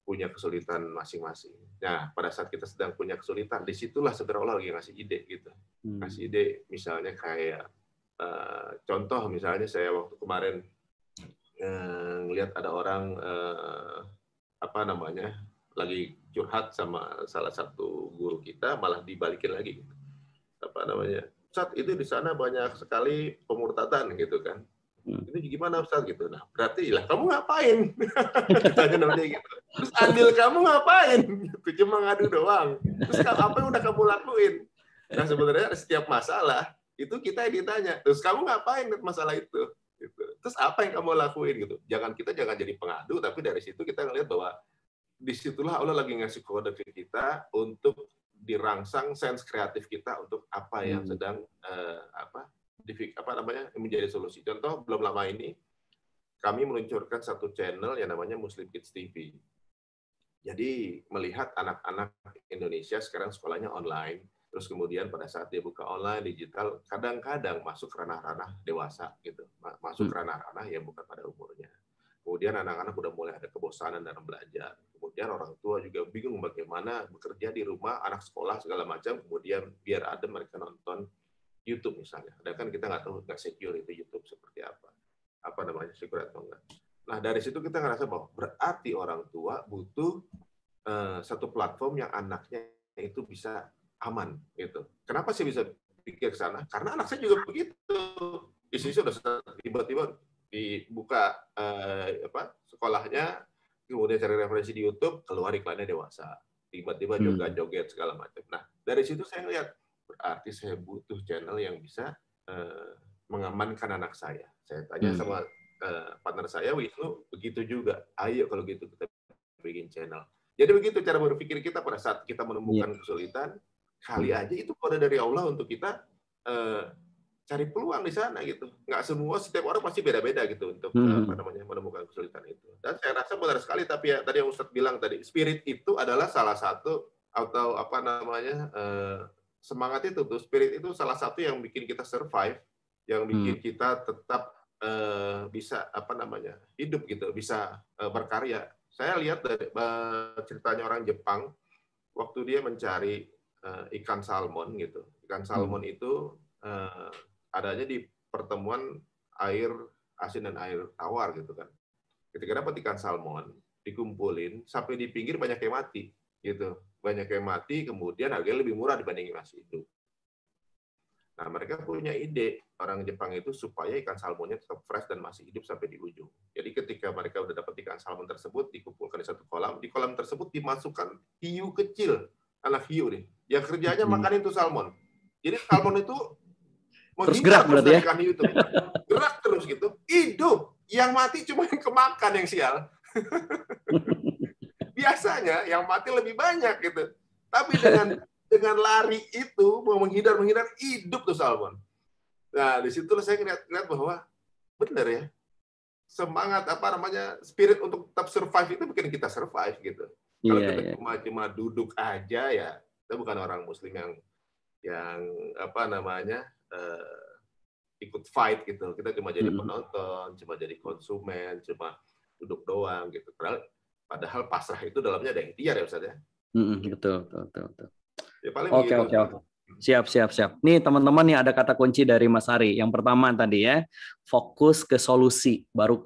kesulitan masing-masing. Nah, pada saat kita sedang punya kesulitan, disitulah sebenarnya Allah lagi ngasih ide gitu. Ngasih ide misalnya kayak contoh misalnya saya waktu kemarin ngelihat ada orang lagi curhat sama salah satu guru kita, malah dibalikin lagi gitu. Ustaz, itu di sana banyak sekali pemurtadan gitu kan. Ini gimana Ustaz gitu. Nah, berarti lah kamu ngapain? Ditanya namanya gitu. Terus andil kamu ngapain? Gitu. Cuma ngadu doang. Terus apa yang udah kamu lakuin? Nah, sebenarnya setiap masalah itu kita yang ditanya. Terus kamu ngapain masalah itu? Gitu. Terus apa yang kamu lakuin gitu? Jangan jadi pengadu, tapi dari situ kita ngelihat bahwa disitulah Allah lagi ngasih kode ke kita untuk dirangsang sense kreatif kita untuk apa yang sedang menjadi solusi. Contoh belum lama ini kami meluncurkan satu channel yang namanya Muslim Kids TV. Jadi melihat anak-anak Indonesia sekarang sekolahnya online, terus kemudian pada saat dia buka online digital kadang-kadang masuk ranah-ranah dewasa gitu, masuk ranah-ranah yang bukan pada umurnya. Kemudian anak-anak udah mulai ada kebosanan dalam belajar. Kemudian orang tua juga bingung bagaimana bekerja di rumah, anak sekolah segala macam, kemudian biar ada mereka nonton YouTube misalnya. Padahal kan kita nggak tahu nggak secure itu YouTube seperti apa secure atau enggak. Nah dari situ kita ngerasa bahwa berarti orang tua butuh satu platform yang anaknya itu bisa aman gitu. Kenapa sih bisa pikir ke sana? Karena anak saya juga begitu. Istri sudah tiba-tiba dibuka sekolahnya, kemudian cari referensi di YouTube, keluar iklannya dewasa, tiba-tiba joget-joget segala macam. Nah dari situ saya lihat berarti saya butuh channel yang bisa mengamankan anak saya. Saya tanya sama partner saya, Wisnu, begitu juga. Ayo kalau gitu kita bikin channel. Jadi begitu cara berpikir kita pada saat kita menemukan kesulitan, kali aja itu kode dari Allah untuk kita cari peluang di sana gitu. Nggak semua, setiap orang pasti beda-beda gitu untuk menemukan kesulitan itu. Dan saya rasa benar sekali, tapi ya tadi yang Ustadz bilang tadi, spirit itu adalah salah satu atau semangat itu tuh, spirit itu salah satu yang bikin kita survive, yang bikin kita tetap bisa hidup gitu, bisa berkarya. Saya lihat dari ceritanya orang Jepang waktu dia mencari ikan salmon gitu. Ikan salmon itu adanya di pertemuan air asin dan air tawar gitu kan. Ketika dapat ikan salmon, dikumpulin sampai di pinggir banyak yang mati gitu. Banyak yang mati, kemudian harganya lebih murah dibanding masih hidup. Nah, mereka punya ide orang Jepang itu supaya ikan salmonnya tetap fresh dan masih hidup sampai di ujung. Jadi ketika mereka udah dapat ikan salmon tersebut, dikumpulkan di satu kolam, di kolam tersebut dimasukkan hiu kecil, anak hiu nih, yang kerjanya makan itu salmon. Jadi salmon itu terus gerak berarti ya? Ikan hiu itu gerak terus gitu, hidup. Yang mati cuma yang kemakan yang sial. Biasanya yang mati lebih banyak gitu. Tapi dengan lari itu mau menghindar hidup tuh salmon. Nah, di situ saya lihat bahwa benar ya. Semangat spirit untuk tetap survive itu bikin kita survive gitu. Kalau kita cuma duduk aja ya, kita bukan orang muslim yang ikut fight gitu. Kita cuma jadi penonton, cuma jadi konsumen, cuma duduk doang gitu. Padahal pasrah itu dalamnya ada ikhtiar ya Ustaz ya. Betul. Ya, paling Oke. Siap. Nih teman-teman nih ada kata kunci dari Mas Ari. Yang pertama tadi ya, fokus ke solusi, baru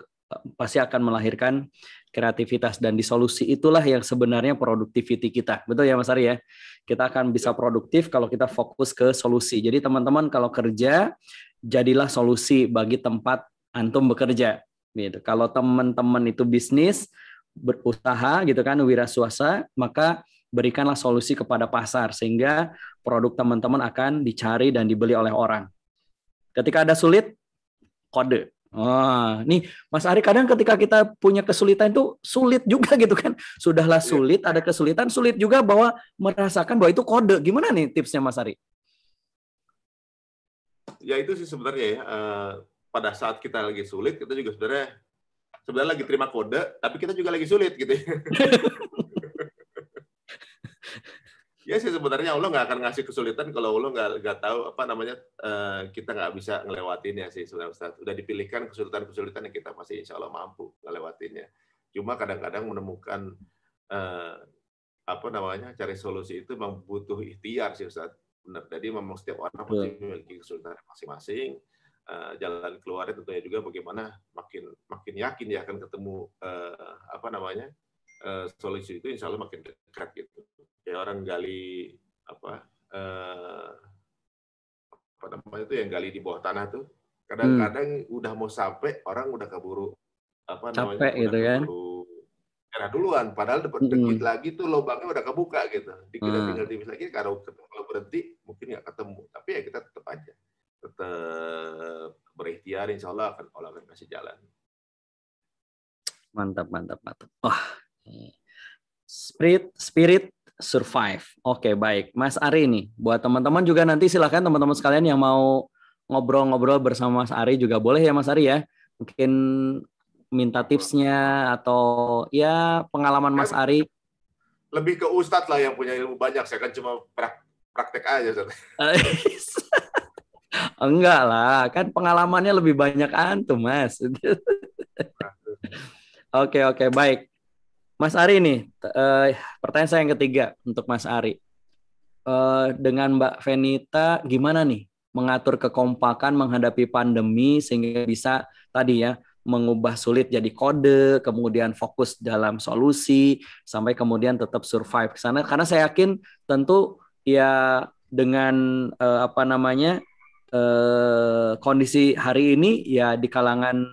pasti akan melahirkan kreativitas, dan di solusi itulah yang sebenarnya productivity kita. Betul ya Mas Ari ya? Kita akan bisa produktif kalau kita fokus ke solusi. Jadi teman-teman kalau kerja, jadilah solusi bagi tempat antum bekerja. Gitu. Kalau teman-teman itu bisnis, berusaha gitu kan, wiraswasta, maka berikanlah solusi kepada pasar sehingga produk teman-teman akan dicari dan dibeli oleh orang. Ketika ada sulit, kode. Nih Mas Ari, kadang ketika kita punya kesulitan itu sulit juga gitu kan. Sudahlah sulit, ada kesulitan, sulit juga bahwa merasakan bahwa itu kode. Gimana nih tipsnya Mas Ari? Ya itu sih sebenarnya ya. Pada saat kita lagi sulit, kita juga sebenarnya lagi terima kode, tapi kita juga lagi sulit gitu. Ya sih sebenarnya Allah nggak akan ngasih kesulitan kalau Allah nggak tahu kita nggak bisa ngelewatinnya sih sebenarnya Ustaz. Udah dipilihkan kesulitan yang kita pasti insya Allah mampu ngelewatinnya. Cuma kadang-kadang menemukan cari solusi itu memang butuh ikhtiar sih Ustaz. Benar. Jadi memang setiap orang pasti memiliki kesulitan masing-masing. Jalan keluarnya tentunya juga bagaimana makin yakin dia akan ketemu solusi itu insya Allah makin dekat gitu. Kayak orang gali yang gali di bawah tanah tuh kadang-kadang udah mau sampai orang udah keburu capek gitu kan, nyerah duluan padahal dikit lagi tuh lubangnya udah kebuka gitu, tinggal tipis lagi. Kalau berhenti mungkin nggak ketemu, tapi ya kita tetap berikhtiar, insya Allah Allah akan kasih jalan. Mantap. Spirit survive. Oke, baik. Mas Ari nih, buat teman-teman juga nanti silakan teman-teman sekalian yang mau ngobrol-ngobrol bersama Mas Ari juga boleh ya Mas Ari ya. Mungkin minta tipsnya atau ya pengalaman Mas Ari. Lebih ke Ustadz lah yang punya ilmu banyak, saya kan cuma praktek aja. Enggak lah, kan pengalamannya lebih banyak antum, Mas. Oke, baik. Mas Ari nih, pertanyaan saya yang ketiga untuk Mas Ari. Dengan Mbak Venita, gimana nih mengatur kekompakan menghadapi pandemi sehingga bisa tadi ya mengubah sulit jadi kode, kemudian fokus dalam solusi, sampai kemudian tetap survive ke sana. Karena saya yakin tentu ya dengan kondisi hari ini ya di kalangan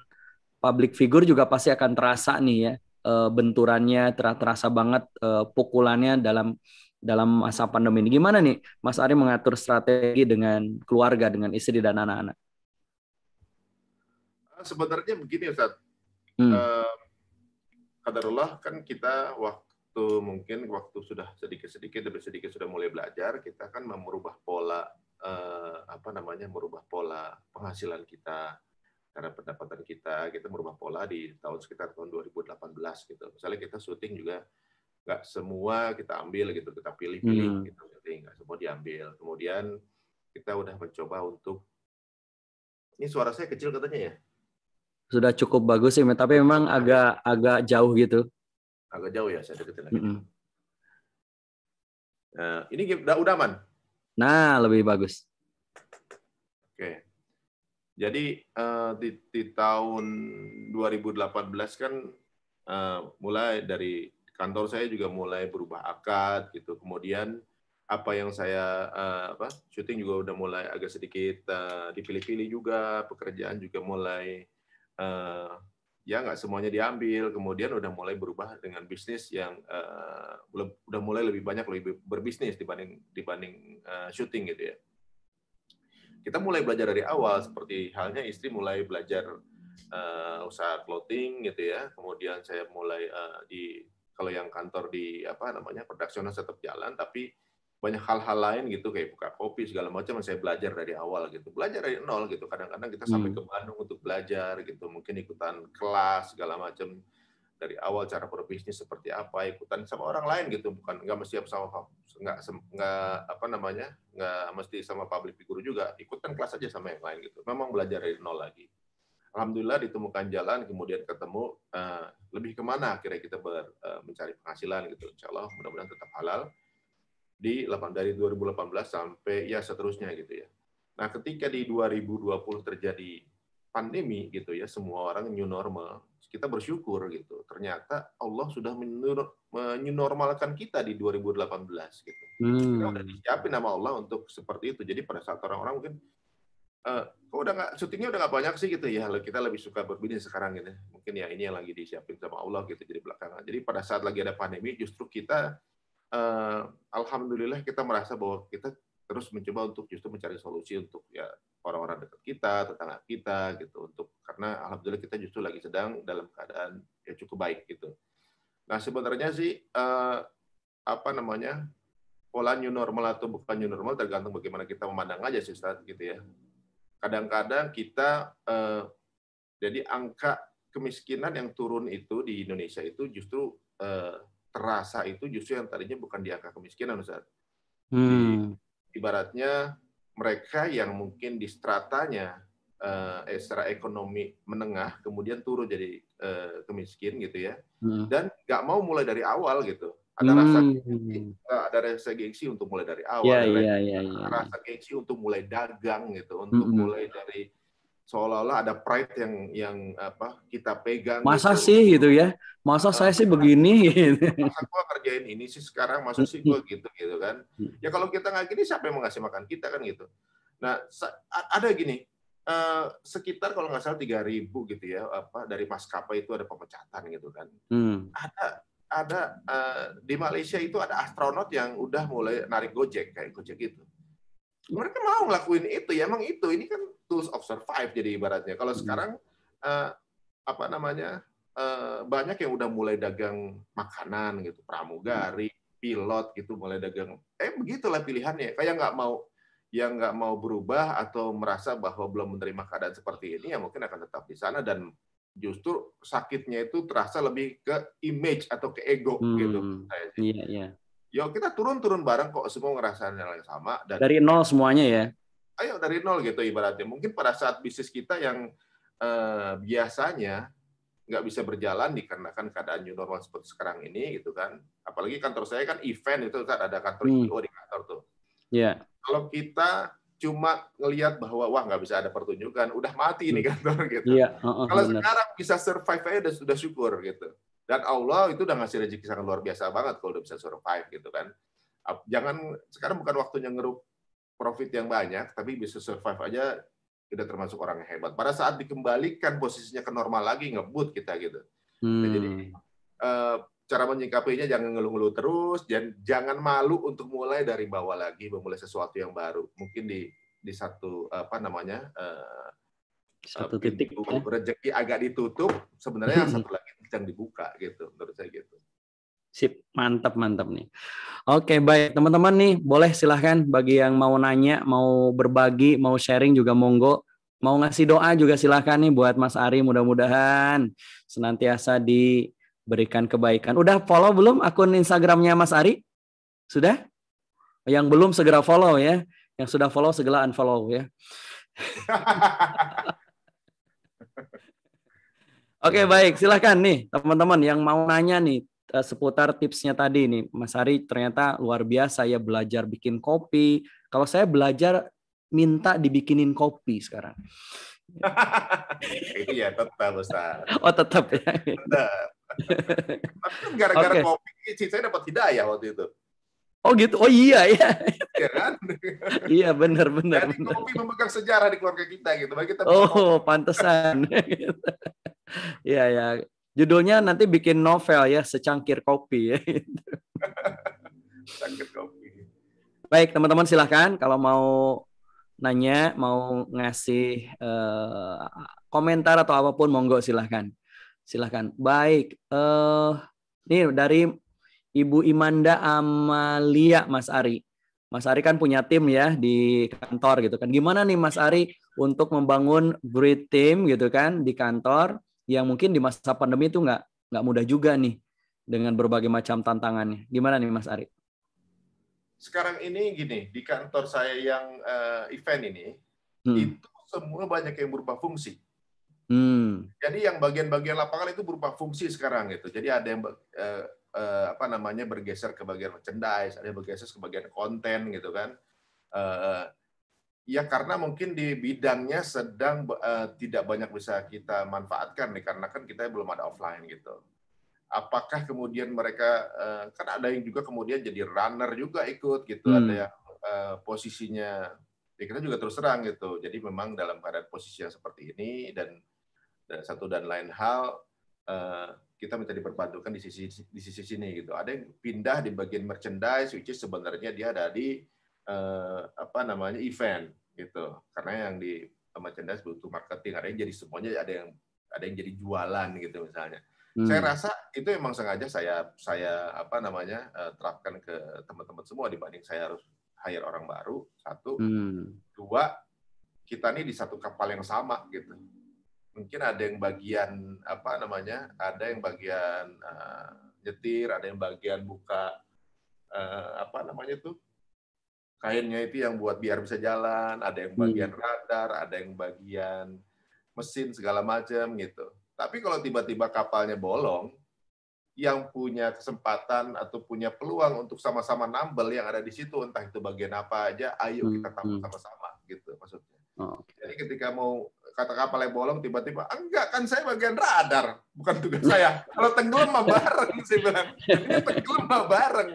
public figure juga pasti akan terasa nih ya benturannya, terasa banget pukulannya dalam masa pandemi ini. Gimana nih Mas Ari mengatur strategi dengan keluarga, dengan istri dan anak-anak? Sebenarnya begini Ustaz, qadarullah kan kita waktu sudah sedikit demi sedikit sudah mulai belajar, kita kan merubah pola merubah pola penghasilan kita, karena pendapatan kita merubah pola di sekitar tahun 2018 gitu. Misalnya kita syuting juga nggak semua kita ambil gitu, kita pilih-pilih gitu, jadi nggak semua diambil. Kemudian kita udah mencoba untuk, ini suara saya kecil katanya ya? sudah cukup bagus sih, tapi memang agak jauh gitu. Agak jauh ya, saya deketin lagi. Mm-mm. Nah, ini udah aman. Nah, lebih bagus. Oke. Jadi di tahun 2018 kan mulai dari kantor saya juga mulai berubah akad gitu. Kemudian apa yang saya syuting juga udah mulai agak sedikit dipilih-pilih juga, pekerjaan juga mulai ya nggak semuanya diambil. Kemudian udah mulai berubah dengan bisnis yang udah mulai lebih banyak lebih berbisnis dibanding syuting gitu ya. Kita mulai belajar dari awal, seperti halnya istri mulai belajar usaha clothing gitu ya. Kemudian saya mulai kalau yang kantor di produksional tetap jalan, tapi banyak hal-hal lain gitu kayak buka kopi segala macam saya belajar dari awal gitu. Belajar dari nol gitu. Kadang-kadang kita sampai ke Bandung untuk belajar gitu, mungkin ikutan kelas segala macam dari awal, cara berbisnis seperti apa, ikutan sama orang lain gitu, bukan nggak mesti nggak mesti sama public figure juga, ikutan kelas aja sama yang lain gitu. Memang belajar dari nol lagi. Alhamdulillah ditemukan jalan, kemudian ketemu lebih kemana akhirnya kita mencari penghasilan gitu. Insya Allah mudah-mudahan tetap halal dari 2018 sampai ya seterusnya gitu ya. Nah ketika di 2020 terjadi pandemi gitu ya, semua orang new normal, kita bersyukur gitu. Ternyata Allah sudah menormalkan kita di 2018 gitu. Kita udah disiapin sama Allah untuk seperti itu. Jadi pada saat orang-orang mungkin kok syutingnya udah nggak banyak sih gitu ya, kita lebih suka berbisnis sekarang gitu. Mungkin ya ini yang lagi disiapin sama Allah gitu jadi belakangan. Jadi pada saat lagi ada pandemi justru kita alhamdulillah kita merasa bahwa kita terus mencoba untuk justru mencari solusi untuk ya orang-orang dekat kita, tetangga kita gitu, karena alhamdulillah kita justru lagi sedang dalam keadaan ya cukup baik gitu. Nah sebenarnya sih pola new normal atau bukan new normal tergantung bagaimana kita memandang aja sih Ustaz gitu ya. Kadang-kadang kita jadi angka kemiskinan yang turun itu di Indonesia itu justru terasa itu justru yang tadinya bukan di angka kemiskinan Ustaz. Ibaratnya mereka yang mungkin di stratanya secara ekonomi menengah kemudian turun jadi kemiskin gitu ya, dan nggak mau mulai dari awal gitu. Ada rasa gengsi untuk mulai dari awal, rasa gengsi untuk mulai dagang gitu, untuk mulai dari seolah-olah ada pride yang kita pegang. Masa gitu. Sih gitu ya? Masa saya sih begini? Gitu. Masa gua kerjain ini sih sekarang, masa sih gua gitu kan? Ya kalau kita nggak gini, siapa yang mau ngasih makan kita kan gitu? Nah, ada gini, sekitar kalau nggak salah 3.000 gitu ya, dari maskapai itu ada pemecatan gitu kan? Ada di Malaysia itu ada astronot yang udah mulai narik Gojek kayak Gojek gitu. Mereka mau ngelakuin itu ya, emang ini kan tools of survive jadi ibaratnya. Kalau sekarang banyak yang udah mulai dagang makanan gitu, pramugari, pilot gitu mulai dagang. Begitulah pilihannya. Kayak nggak mau berubah atau merasa bahwa belum menerima keadaan seperti ini, ya mungkin akan tetap di sana dan justru sakitnya itu terasa lebih ke image atau ke ego gitu. Iya. Yo kita turun bareng kok, semua ngerasain hal yang sama dan dari nol semuanya ya. Ayo dari nol gitu ibaratnya. Mungkin pada saat bisnis kita yang biasanya nggak bisa berjalan dikarenakan keadaan new normal seperti sekarang ini gitu kan. Apalagi kantor saya kan event itu kan ada kantor IO di kantor tuh. Iya. Kalau kita cuma ngelihat bahwa wah nggak bisa ada pertunjukan, udah mati ini kantor gitu. Iya. Kalau sekarang bisa survive aja sudah syukur gitu. Dan Allah itu udah ngasih rezeki sangat luar biasa banget kalau udah bisa survive gitu kan. Jangan sekarang bukan waktunya ngeruk profit yang banyak, tapi bisa survive aja udah termasuk orang yang hebat. Pada saat dikembalikan posisinya ke normal lagi, ngebut kita gitu. Nah, jadi cara menyikapinya jangan ngeluh-ngeluh terus, jangan malu untuk mulai dari bawah lagi, memulai sesuatu yang baru. Mungkin di satu satu titik rezeki agak ditutup, sebenarnya yang satu lagi sedang dibuka gitu, menurut saya gitu. Sip, mantap nih. Oke, baik teman-teman nih, boleh silahkan bagi yang mau nanya, mau berbagi, mau sharing juga monggo. Mau ngasih doa juga silahkan nih buat Mas Ari, mudah-mudahan senantiasa diberikan kebaikan. Udah follow belum akun Instagramnya Mas Ari? Sudah? Yang belum segera follow ya. Yang sudah follow segera unfollow ya. Oke, baik. Silahkan nih teman-teman yang mau nanya nih seputar tipsnya tadi nih. Mas Ari ternyata luar biasa ya belajar bikin kopi. Kalau saya belajar minta dibikinin kopi sekarang. Itu ya tetap Ustaz. Oh, tetap ya. Tetap. Tapi kan gara-gara Oke. kopi, saya dapat hidayah waktu itu. Oh gitu. Oh iya ya. Iya kan? Iya benar. Jadi kopi memegang sejarah di keluarga kita gitu. Bagi kita Oh, pantesan. Iya ya. Judulnya nanti bikin novel ya, Secangkir Kopi ya. Secangkir kopi. Baik, teman-teman silahkan kalau mau nanya, mau ngasih komentar atau apapun, monggo silahkan. Silahkan. Baik, nih dari Ibu Imanda Amalia, Mas Ari. Mas Ari kan punya tim ya di kantor gitu kan. Gimana nih Mas Ari untuk membangun great team gitu kan di kantor yang mungkin di masa pandemi itu nggak mudah juga nih dengan berbagai macam tantangannya. Gimana nih Mas Ari? Sekarang ini gini, di kantor saya yang event ini, itu semua banyak yang berupa fungsi. Jadi yang bagian-bagian lapangan itu berupa fungsi sekarang gitu. Jadi ada yang bergeser ke bagian merchandise, ada yang bergeser ke bagian konten gitu kan. Ya karena mungkin di bidangnya sedang tidak banyak bisa kita manfaatkan nih, karena kan kita belum ada offline gitu. Apakah kemudian mereka kan ada yang juga kemudian jadi runner juga ikut gitu, ada yang posisinya ya kita juga terus terang gitu. Jadi memang dalam keadaan posisi yang seperti ini dan satu dan lain hal kita minta diperbantukan di sisi sini gitu. Ada yang pindah di bagian merchandise, which is sebenarnya dia ada di event gitu. Karena yang di merchandise butuh marketing, ada yang jadi semuanya, ada yang jadi jualan gitu misalnya. Saya rasa itu memang sengaja saya terapkan ke teman-teman semua dibanding saya harus hire orang baru. Satu, dua, kita nih di satu kapal yang sama gitu. Mungkin ada yang bagian ada yang bagian nyetir, ada yang bagian buka kainnya itu yang buat biar bisa jalan, ada yang bagian radar, ada yang bagian mesin segala macam gitu. Tapi kalau tiba-tiba kapalnya bolong, yang punya kesempatan atau punya peluang untuk sama-sama nambel yang ada di situ, entah itu bagian apa aja, ayo kita tampung sama-sama gitu maksudnya. Jadi ketika mau kata kapalnya bolong, tiba-tiba enggak, kan saya bagian radar, bukan tugas saya. Kalau tenggelam mah bareng, saya bilang. Ini tenggelam mah bareng.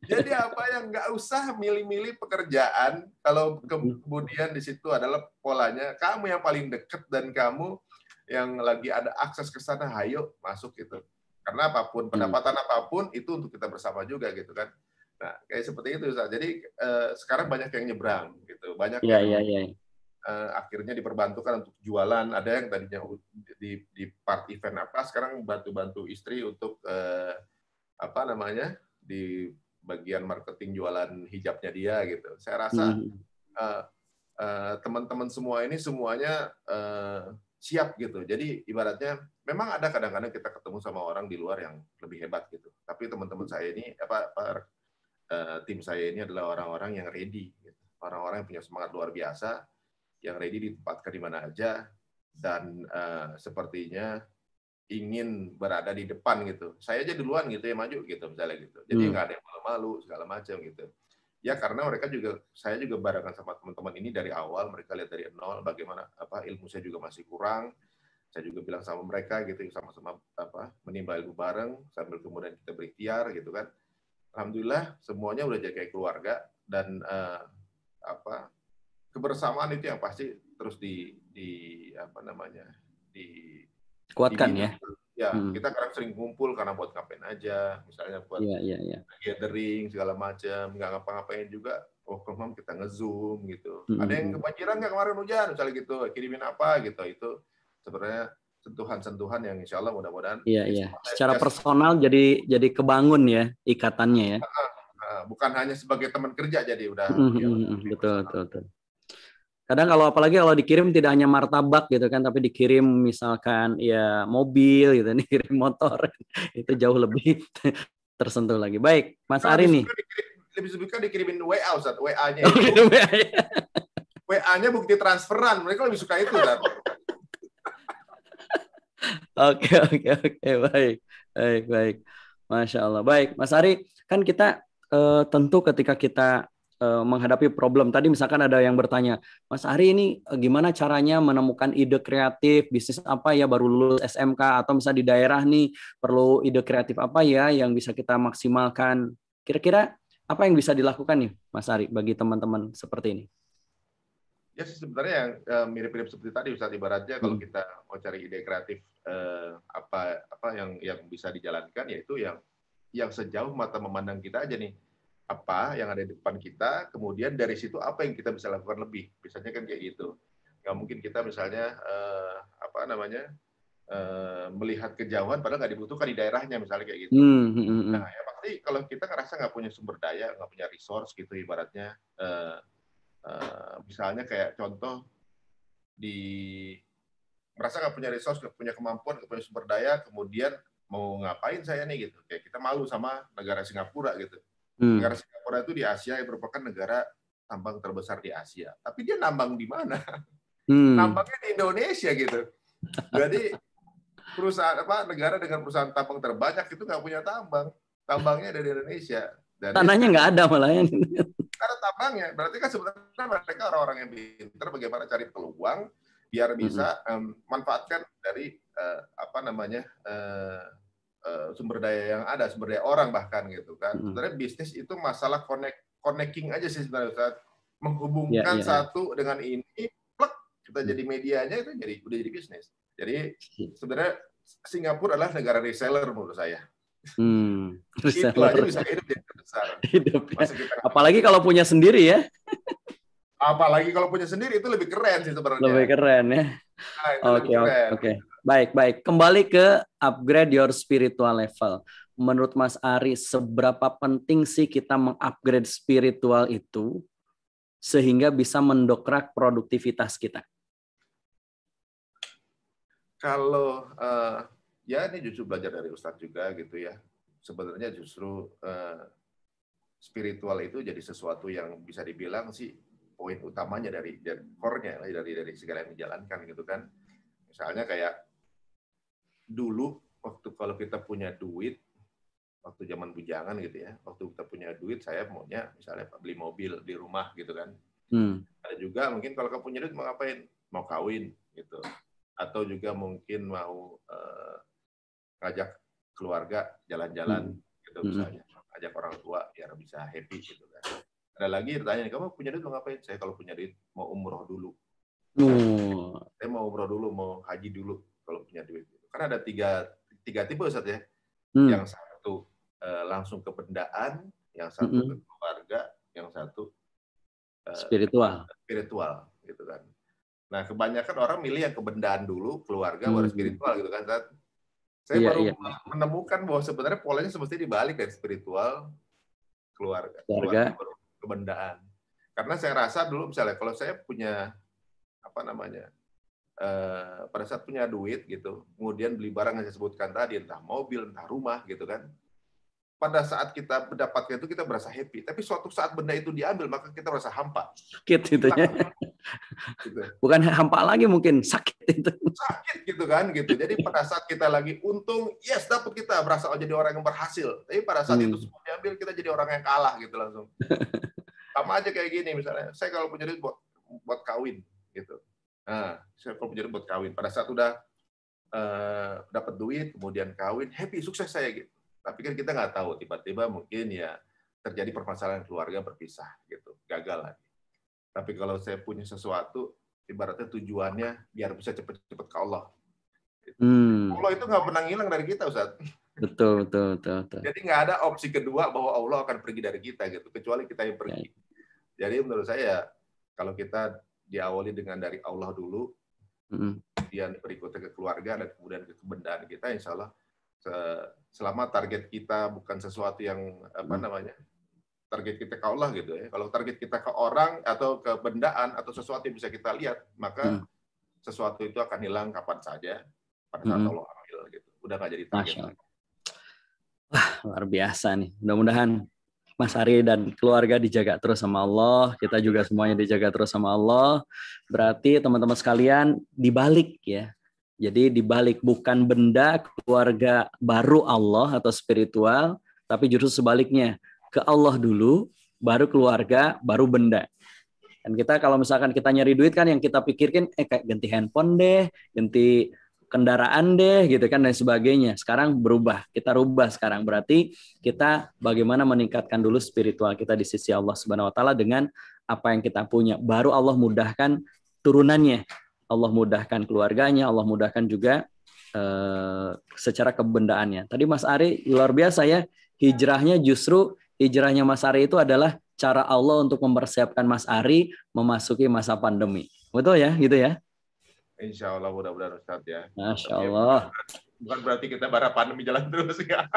Jadi apa yang nggak usah milih-milih pekerjaan, kalau kemudian di situ adalah polanya, kamu yang paling deket dan kamu yang lagi ada akses ke sana, ayo masuk gitu. Karena apapun, pendapatan apapun, itu untuk kita bersama juga gitu kan. Nah, kayak seperti itu, Ustaz. Jadi sekarang banyak yang nyebrang gitu, banyak yang akhirnya diperbantukan untuk jualan. Ada yang tadinya di part event sekarang bantu-bantu istri untuk di bagian marketing jualan hijabnya dia gitu. Saya rasa teman-teman semua ini semuanya siap gitu. Jadi ibaratnya memang ada kadang-kadang kita ketemu sama orang di luar yang lebih hebat gitu. Tapi teman-teman saya ini tim saya ini adalah orang-orang yang ready gitu. Orang-orang yang punya semangat luar biasa, yang ready ditempatkan di mana aja, dan sepertinya ingin berada di depan gitu. Saya aja duluan gitu ya maju gitu misalnya gitu. Jadi nggak ada yang malu-malu segala macam gitu. Ya karena saya juga barengan sama teman-teman ini dari awal, mereka lihat dari nol bagaimana ilmu saya juga masih kurang. Saya juga bilang sama mereka gitu, sama-sama menimba ilmu bareng sambil kemudian kita berikhtiar gitu kan. Alhamdulillah semuanya udah jadi kayak keluarga, dan kebersamaan itu yang pasti terus kuatkan ya. Ya, kita kadang sering kumpul karena buat ngapain aja, misalnya buat gathering segala macam, nggak ngapa-ngapain juga. Kalau kita nge-zoom gitu. Ada yang kebanjiran nggak kemarin hujan, misalnya gitu, kirimin apa gitu. Itu sebenarnya sentuhan-sentuhan yang insya Allah mudah-mudahan. Iya. Secara personal jadi kebangun ya ikatannya ya. Bukan hanya sebagai teman kerja, jadi udah. Betul. Kadang apalagi kalau dikirim tidak hanya martabak gitu kan, tapi dikirim misalkan ya mobil gitu, dikirim motor, itu jauh lebih tersentuh lagi. Baik, Mas Ari nih. Lebih suka dikirimin WA, Ustaz. WA-nya WA-nya bukti transferan. Mereka lebih suka itu, Ustaz. Oke, oke, oke, baik, baik, baik. Masya Allah. Baik, Mas Ari, kan kita tentu ketika kita menghadapi problem, tadi misalkan ada yang bertanya, Mas Ari ini gimana caranya menemukan ide kreatif, bisnis apa ya baru lulus SMK, atau misalnya di daerah nih perlu ide kreatif apa ya yang bisa kita maksimalkan. Kira-kira apa yang bisa dilakukan nih, Mas Ari, bagi teman-teman seperti ini? Ya sebenarnya yang mirip-mirip seperti tadi Ustaz, ibaratnya kalau kita mau cari ide kreatif apa yang bisa dijalankan, yaitu yang sejauh mata memandang kita aja nih, apa yang ada di depan kita, kemudian dari situ apa yang kita bisa lakukan lebih, biasanya kan kayak gitu. Nggak mungkin kita misalnya melihat kejauhan padahal nggak dibutuhkan di daerahnya, misalnya kayak gitu. Nah ya pasti kalau kita ngerasa nggak punya sumber daya, nggak punya resource gitu ibaratnya, misalnya kayak contoh merasa nggak punya resource, nggak punya kemampuan, nggak punya sumber daya, kemudian mau ngapain saya nih gitu, kayak kita malu sama negara Singapura gitu. Negara Singapura itu di Asia yang merupakan negara tambang terbesar di Asia, tapi dia nambang di mana? Nambangnya di Indonesia gitu. Jadi perusahaan negara dengan perusahaan tambang terbanyak itu nggak punya tambangnya dari Indonesia. Dan tanahnya nggak ada malah ya. Karena tambangnya, berarti kan sebenarnya mereka orang-orang yang pintar bagaimana cari peluang biar bisa manfaatkan dari sumber daya yang ada, sumber daya orang bahkan gitu kan. Sebenarnya bisnis itu masalah connecting aja sih sebenarnya Ustaz. Menghubungkan satu dengan ini, plek, kita jadi medianya itu udah jadi bisnis. Jadi sebenarnya Singapura adalah negara reseller menurut saya. Itu aja bisa hidup jadi terbesar. Apalagi kalau punya sendiri ya. Apalagi kalau punya sendiri itu lebih keren sih sebenarnya. Lebih keren ya. Oke. Baik. Kembali ke upgrade your spiritual level. Menurut Mas Ari, seberapa penting sih kita mengupgrade spiritual itu sehingga bisa mendokrak produktivitas kita? Kalau ya ini justru belajar dari Ustadz juga gitu ya. Sebenarnya justru spiritual itu jadi sesuatu yang bisa dibilang sih poin utamanya dari core-nya, dari segala yang dijalankan gitu kan. Misalnya kayak dulu waktu kalau kita punya duit, waktu zaman bujangan gitu ya, waktu kita punya duit saya maunya misalnya beli mobil, beli rumah gitu kan. Ada juga mungkin kalau kamu punya duit mau ngapain? Mau kawin gitu. Atau juga mungkin mau ngajak keluarga jalan-jalan gitu misalnya, ajak orang tua biar bisa happy gitu kan. Ada lagi ditanya, kamu punya duit mau ngapain? Saya kalau punya duit mau umroh dulu. Saya mau umroh dulu, mau haji dulu kalau punya duit. Karena ada tiga tipe Ustaz ya. Yang satu langsung ke bendaan, yang satu ke keluarga, yang satu spiritual gitu kan. Nah, kebanyakan orang milih yang kebendaan dulu, keluarga baru spiritual gitu kan. Saya baru menemukan bahwa sebenarnya polanya semestinya dibalik dari spiritual, keluarga baru kebendaan. Karena saya rasa dulu misalnya kalau saya punya pada saat punya duit gitu, kemudian beli barang yang saya sebutkan tadi, entah mobil, entah rumah gitu kan. Pada saat kita mendapatkan itu kita merasa happy, tapi suatu saat benda itu diambil maka kita merasa hampa. Sakit gitu ya. Gitu. Bukan hampa lagi mungkin, sakit itu. Sakit gitu kan gitu. Jadi pada saat kita lagi untung, yes dapat kita berasa jadi orang yang berhasil. Tapi pada saat itu semua diambil kita jadi orang yang kalah gitu langsung. Sama aja kayak gini misalnya, saya kalau punya duit buat kawin gitu. Nah, saya kalau punya duit buat kawin, pada saat udah dapat duit kemudian kawin, happy, sukses saya gitu. Tapi kan kita nggak tahu, tiba-tiba mungkin ya terjadi permasalahan keluarga berpisah gitu, gagal lagi. Tapi kalau saya punya sesuatu, ibaratnya tujuannya biar bisa cepat-cepat ke Allah. Allah itu nggak pernah ngilang dari kita, Ustaz. Betul. Jadi nggak ada opsi kedua bahwa Allah akan pergi dari kita gitu, kecuali kita yang pergi. Jadi menurut saya kalau kita diawali dengan dari Allah dulu, kemudian berikutnya ke keluarga dan kemudian ke kebendaan kita, insya Allah selama target kita bukan sesuatu yang target kita ke Allah gitu ya. Kalau target kita ke orang atau ke bendaan atau sesuatu yang bisa kita lihat, maka sesuatu itu akan hilang kapan saja pada saat Allah ambil gitu. Udah nggak jadi target lagi. Wah, luar biasa nih. Mudah-mudahan Mas Ari dan keluarga dijaga terus sama Allah, kita juga semuanya dijaga terus sama Allah. Berarti teman-teman sekalian dibalik ya. Jadi dibalik, bukan benda, keluarga baru Allah atau spiritual, tapi justru sebaliknya, ke Allah dulu, baru keluarga, baru benda. Dan kita kalau misalkan kita nyari duit kan yang kita pikirkan kayak ganti handphone deh, ganti kendaraan deh gitu kan dan sebagainya. Sekarang berubah, kita rubah sekarang. Berarti kita bagaimana meningkatkan dulu spiritual kita di sisi Allah Subhanahu wa taala dengan apa yang kita punya. Baru Allah mudahkan turunannya. Allah mudahkan keluarganya, Allah mudahkan juga secara kebendaannya. Tadi Mas Ari luar biasa ya, hijrahnya Mas Ari itu adalah cara Allah untuk mempersiapkan Mas Ari memasuki masa pandemi. Betul ya, gitu ya? Insya Allah mudah-mudahan Ustadz ya. Masya Allah. Bukan berarti kita bara pandemi jalan terus ya.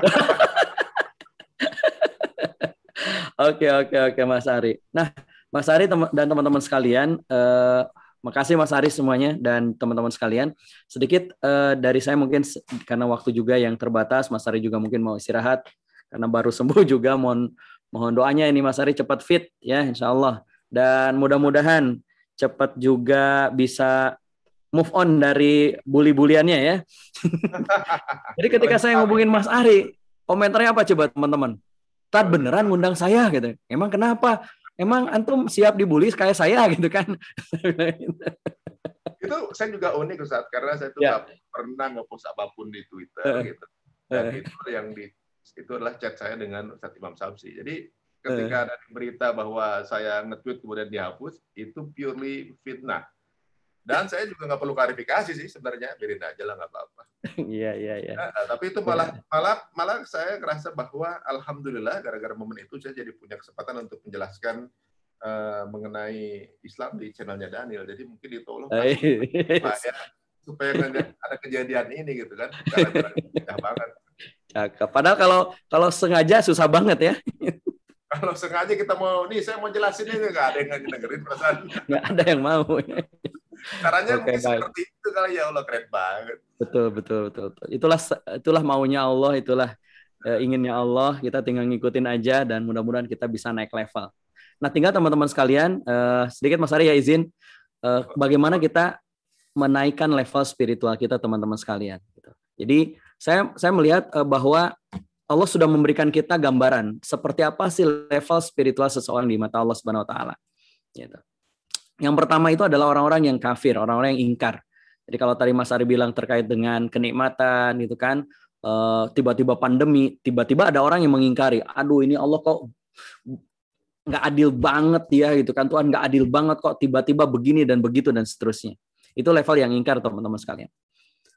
Oke Mas Ari. Nah, Mas Ari dan teman-teman sekalian, makasih Mas Ari semuanya dan teman-teman sekalian. Sedikit dari saya mungkin karena waktu juga yang terbatas, Mas Ari juga mungkin mau istirahat karena baru sembuh juga. Mohon doanya ini Mas Ari cepat fit ya, insya Allah. Dan mudah-mudahan cepat juga bisa move on dari bully-buliannya ya. Jadi ketika saya ngomongin Mas Ari, komentarnya apa coba teman-teman? Tad beneran ngundang saya gitu. Emang kenapa? Emang antum siap dibully kayak saya gitu kan? Itu saya juga unik Ustaz, karena saya tuh nggak pernah ngepost apapun di Twitter gitu. Dan itu adalah chat saya dengan Ustaz Imam Samsi. Jadi ketika ada berita bahwa saya nge-tweet kemudian dihapus, itu purely fitnah. Dan saya juga nggak perlu klarifikasi sih sebenarnya, biarin aja lah nggak apa-apa. Iya. Nah, tapi itu malah saya ngerasa bahwa alhamdulillah gara-gara momen itu saya jadi punya kesempatan untuk menjelaskan mengenai Islam di channelnya Daniel. Jadi mungkin ditolong supaya nggak ada kejadian ini gitu kan. Gara-gara banget. Cakep. Padahal kalau sengaja susah banget ya. Kalau sengaja kita saya mau jelasin ini nggak ada yang dengerin perasaan. Nggak ada yang mau. Caranya mungkin seperti itu kali ya, Allah keren banget. Betul. Itulah maunya Allah, itulah inginnya Allah. Kita tinggal ngikutin aja dan mudah-mudahan kita bisa naik level. Nah, tinggal teman-teman sekalian, sedikit Mas Ari ya izin, bagaimana kita menaikkan level spiritual kita teman-teman sekalian. Jadi saya melihat bahwa Allah sudah memberikan kita gambaran seperti apa sih level spiritual seseorang di mata Allah Subhanahu wa taala. Gitu. Yang pertama itu adalah orang-orang yang kafir, orang-orang yang ingkar. Jadi kalau tadi Mas Ari bilang terkait dengan kenikmatan gitu kan, tiba-tiba pandemi, tiba-tiba ada orang yang mengingkari, aduh ini Allah kok nggak adil banget ya gitu kan, Tuhan nggak adil banget kok tiba-tiba begini dan begitu dan seterusnya. Itu level yang ingkar teman-teman sekalian.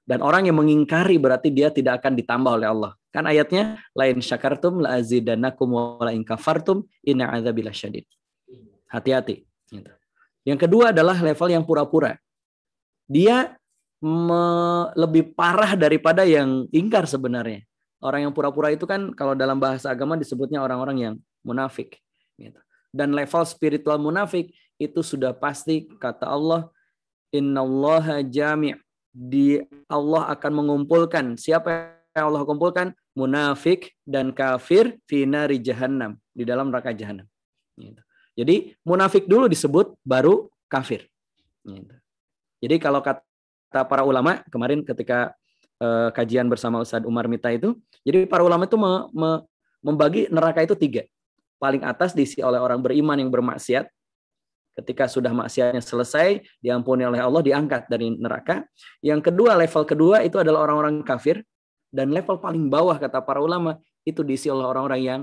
Dan orang yang mengingkari berarti dia tidak akan ditambah oleh Allah. Kan ayatnya, lain syakartum la azidannakum wa la in kafartum inna adzabi lasyadid. Hati-hati. Gitu. Yang kedua adalah level yang pura-pura. Dia lebih parah daripada yang ingkar sebenarnya. Orang yang pura-pura itu kan kalau dalam bahasa agama disebutnya orang-orang yang munafik. Gitu. Dan level spiritual munafik itu sudah pasti kata Allah, innallaha jami'. Allah akan mengumpulkan. Siapa yang Allah kumpulkan? Munafik dan kafir fi nari jahannam. Di dalam neraka jahannam. Gitu. Jadi munafik dulu disebut, baru kafir. Jadi kalau kata para ulama, kemarin ketika kajian bersama Ustadz Umar Mita itu, jadi para ulama itu membagi neraka itu 3. Paling atas diisi oleh orang beriman yang bermaksiat. Ketika sudah maksiatnya selesai, diampuni oleh Allah, diangkat dari neraka. Yang kedua, level kedua itu adalah orang-orang kafir. Dan level paling bawah kata para ulama, itu diisi oleh orang-orang yang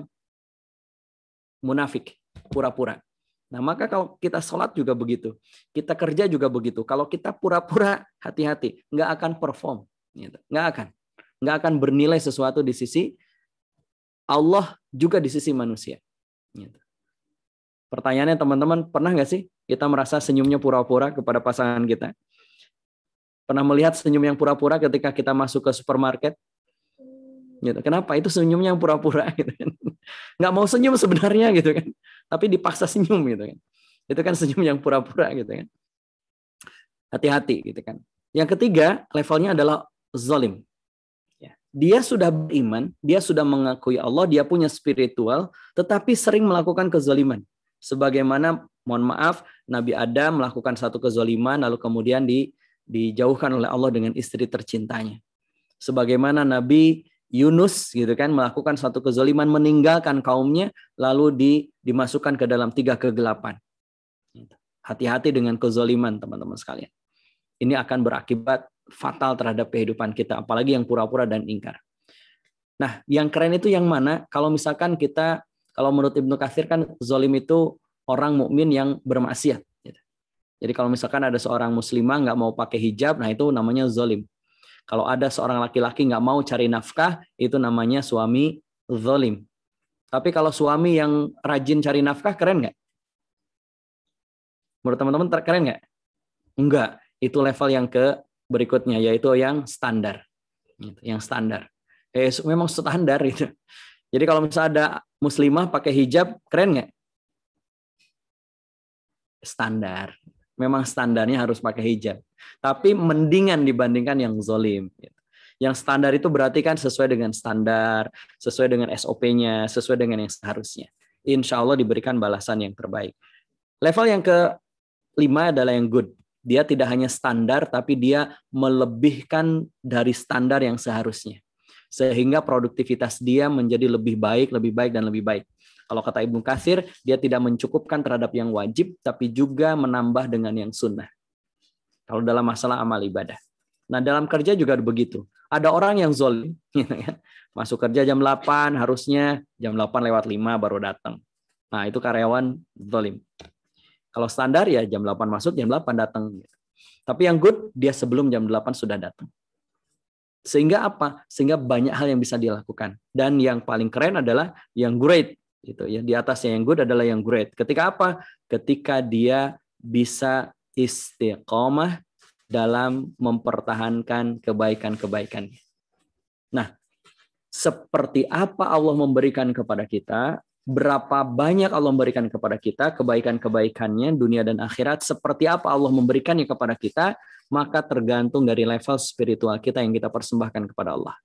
munafik. Pura-pura. Nah, maka kalau kita sholat juga begitu. Kita kerja juga begitu. Kalau kita pura-pura, hati-hati. Nggak akan perform. Gitu. Nggak akan bernilai sesuatu di sisi Allah, juga di sisi manusia. Gitu. Pertanyaannya teman-teman, pernah nggak sih kita merasa senyumnya pura-pura kepada pasangan kita? Pernah melihat senyum yang pura-pura ketika kita masuk ke supermarket? Gitu. Kenapa? Itu senyumnya yang pura-pura. Gitu kan. Nggak mau senyum sebenarnya gitu kan. Tapi dipaksa senyum gitu kan. Itu kan senyum yang pura-pura gitu kan. Hati-hati gitu kan. Yang ketiga, levelnya adalah zalim. Dia sudah beriman, dia sudah mengakui Allah, dia punya spiritual, tetapi sering melakukan kezaliman. Sebagaimana, mohon maaf, Nabi Adam melakukan satu kezaliman, lalu kemudian dijauhkan oleh Allah dengan istri tercintanya. Sebagaimana Nabi Yunus gitu kan melakukan suatu kezaliman, meninggalkan kaumnya lalu dimasukkan ke dalam 3 kegelapan. Hati-hati dengan kezaliman teman-teman sekalian. Ini akan berakibat fatal terhadap kehidupan kita, apalagi yang pura-pura dan ingkar. Nah, yang keren itu yang mana? Kalau misalkan kita, kalau menurut Ibnu Katsir kan zalim itu orang mukmin yang bermaksiat. Jadi kalau misalkan ada seorang muslimah nggak mau pakai hijab, nah itu namanya zalim. Kalau ada seorang laki-laki nggak mau cari nafkah, itu namanya suami zalim. Tapi kalau suami yang rajin cari nafkah, keren nggak? Menurut teman-teman keren nggak? Enggak. Itu level yang ke berikutnya, yaitu yang standar. Yang standar. Memang standar itu. Jadi kalau misalnya ada muslimah pakai hijab, keren nggak? Standar. Memang standarnya harus pakai hijab. Tapi mendingan dibandingkan yang zalim. Yang standar itu berarti kan sesuai dengan standar, sesuai dengan SOP-nya, sesuai dengan yang seharusnya. Insya Allah diberikan balasan yang terbaik. Level yang kelima adalah yang good. Dia tidak hanya standar, tapi dia melebihkan dari standar yang seharusnya. Sehingga produktivitas dia menjadi lebih baik, dan lebih baik. Kalau kata Ibnu Katsir, dia tidak mencukupkan terhadap yang wajib, tapi juga menambah dengan yang sunnah. Kalau dalam masalah amal ibadah. Nah, dalam kerja juga begitu. Ada orang yang zalim, masuk kerja jam 8, harusnya jam 8:05 baru datang. Nah, itu karyawan zalim. Kalau standar ya jam 8 masuk, jam 8 datang. Tapi yang good, dia sebelum jam 8 sudah datang. Sehingga apa? Sehingga banyak hal yang bisa dilakukan. Dan yang paling keren adalah yang great. Gitu ya. Di atasnya yang good adalah yang great. Ketika apa? Ketika dia bisa istiqomah dalam mempertahankan kebaikan-kebaikannya. Nah, seperti apa Allah memberikan kepada kita, berapa banyak Allah memberikan kepada kita kebaikan-kebaikannya dunia dan akhirat, seperti apa Allah memberikannya kepada kita, maka tergantung dari level spiritual kita yang kita persembahkan kepada Allah.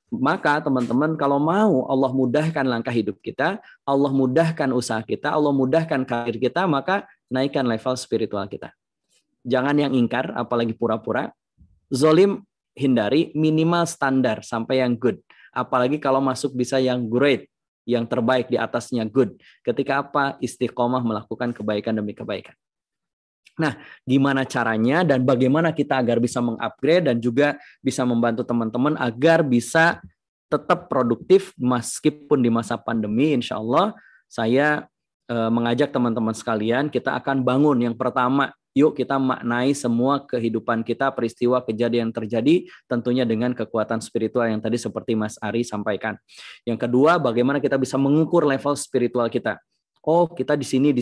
Maka teman-teman, kalau mau Allah mudahkan langkah hidup kita, Allah mudahkan usaha kita, Allah mudahkan karir kita, maka naikkan level spiritual kita. Jangan yang ingkar, apalagi pura-pura. Zolim hindari, minimal standar sampai yang good. Apalagi kalau masuk bisa yang great, yang terbaik di atasnya good. Ketika apa? Istiqomah melakukan kebaikan demi kebaikan. Nah, gimana caranya dan bagaimana kita agar bisa mengupgrade dan juga bisa membantu teman-teman agar bisa tetap produktif meskipun di masa pandemi. Insya Allah saya mengajak teman-teman sekalian, kita akan bangun yang pertama. Yuk kita maknai semua kehidupan kita, peristiwa kejadian yang terjadi tentunya dengan kekuatan spiritual yang tadi seperti Mas Ari sampaikan. Yang kedua, bagaimana kita bisa mengukur level spiritual kita. Oh, kita di sini,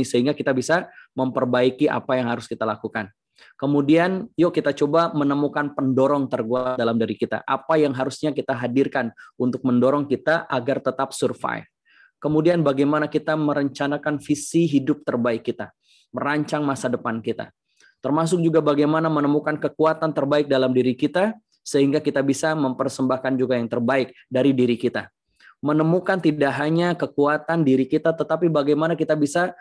sehingga kita bisa memperbaiki apa yang harus kita lakukan. Kemudian, yuk kita coba menemukan pendorong terkuat dalam diri kita. Apa yang harusnya kita hadirkan untuk mendorong kita agar tetap survive. Kemudian, bagaimana kita merencanakan visi hidup terbaik kita. Merancang masa depan kita. Termasuk juga bagaimana menemukan kekuatan terbaik dalam diri kita, sehingga kita bisa mempersembahkan juga yang terbaik dari diri kita. Menemukan tidak hanya kekuatan diri kita, tetapi bagaimana kita bisa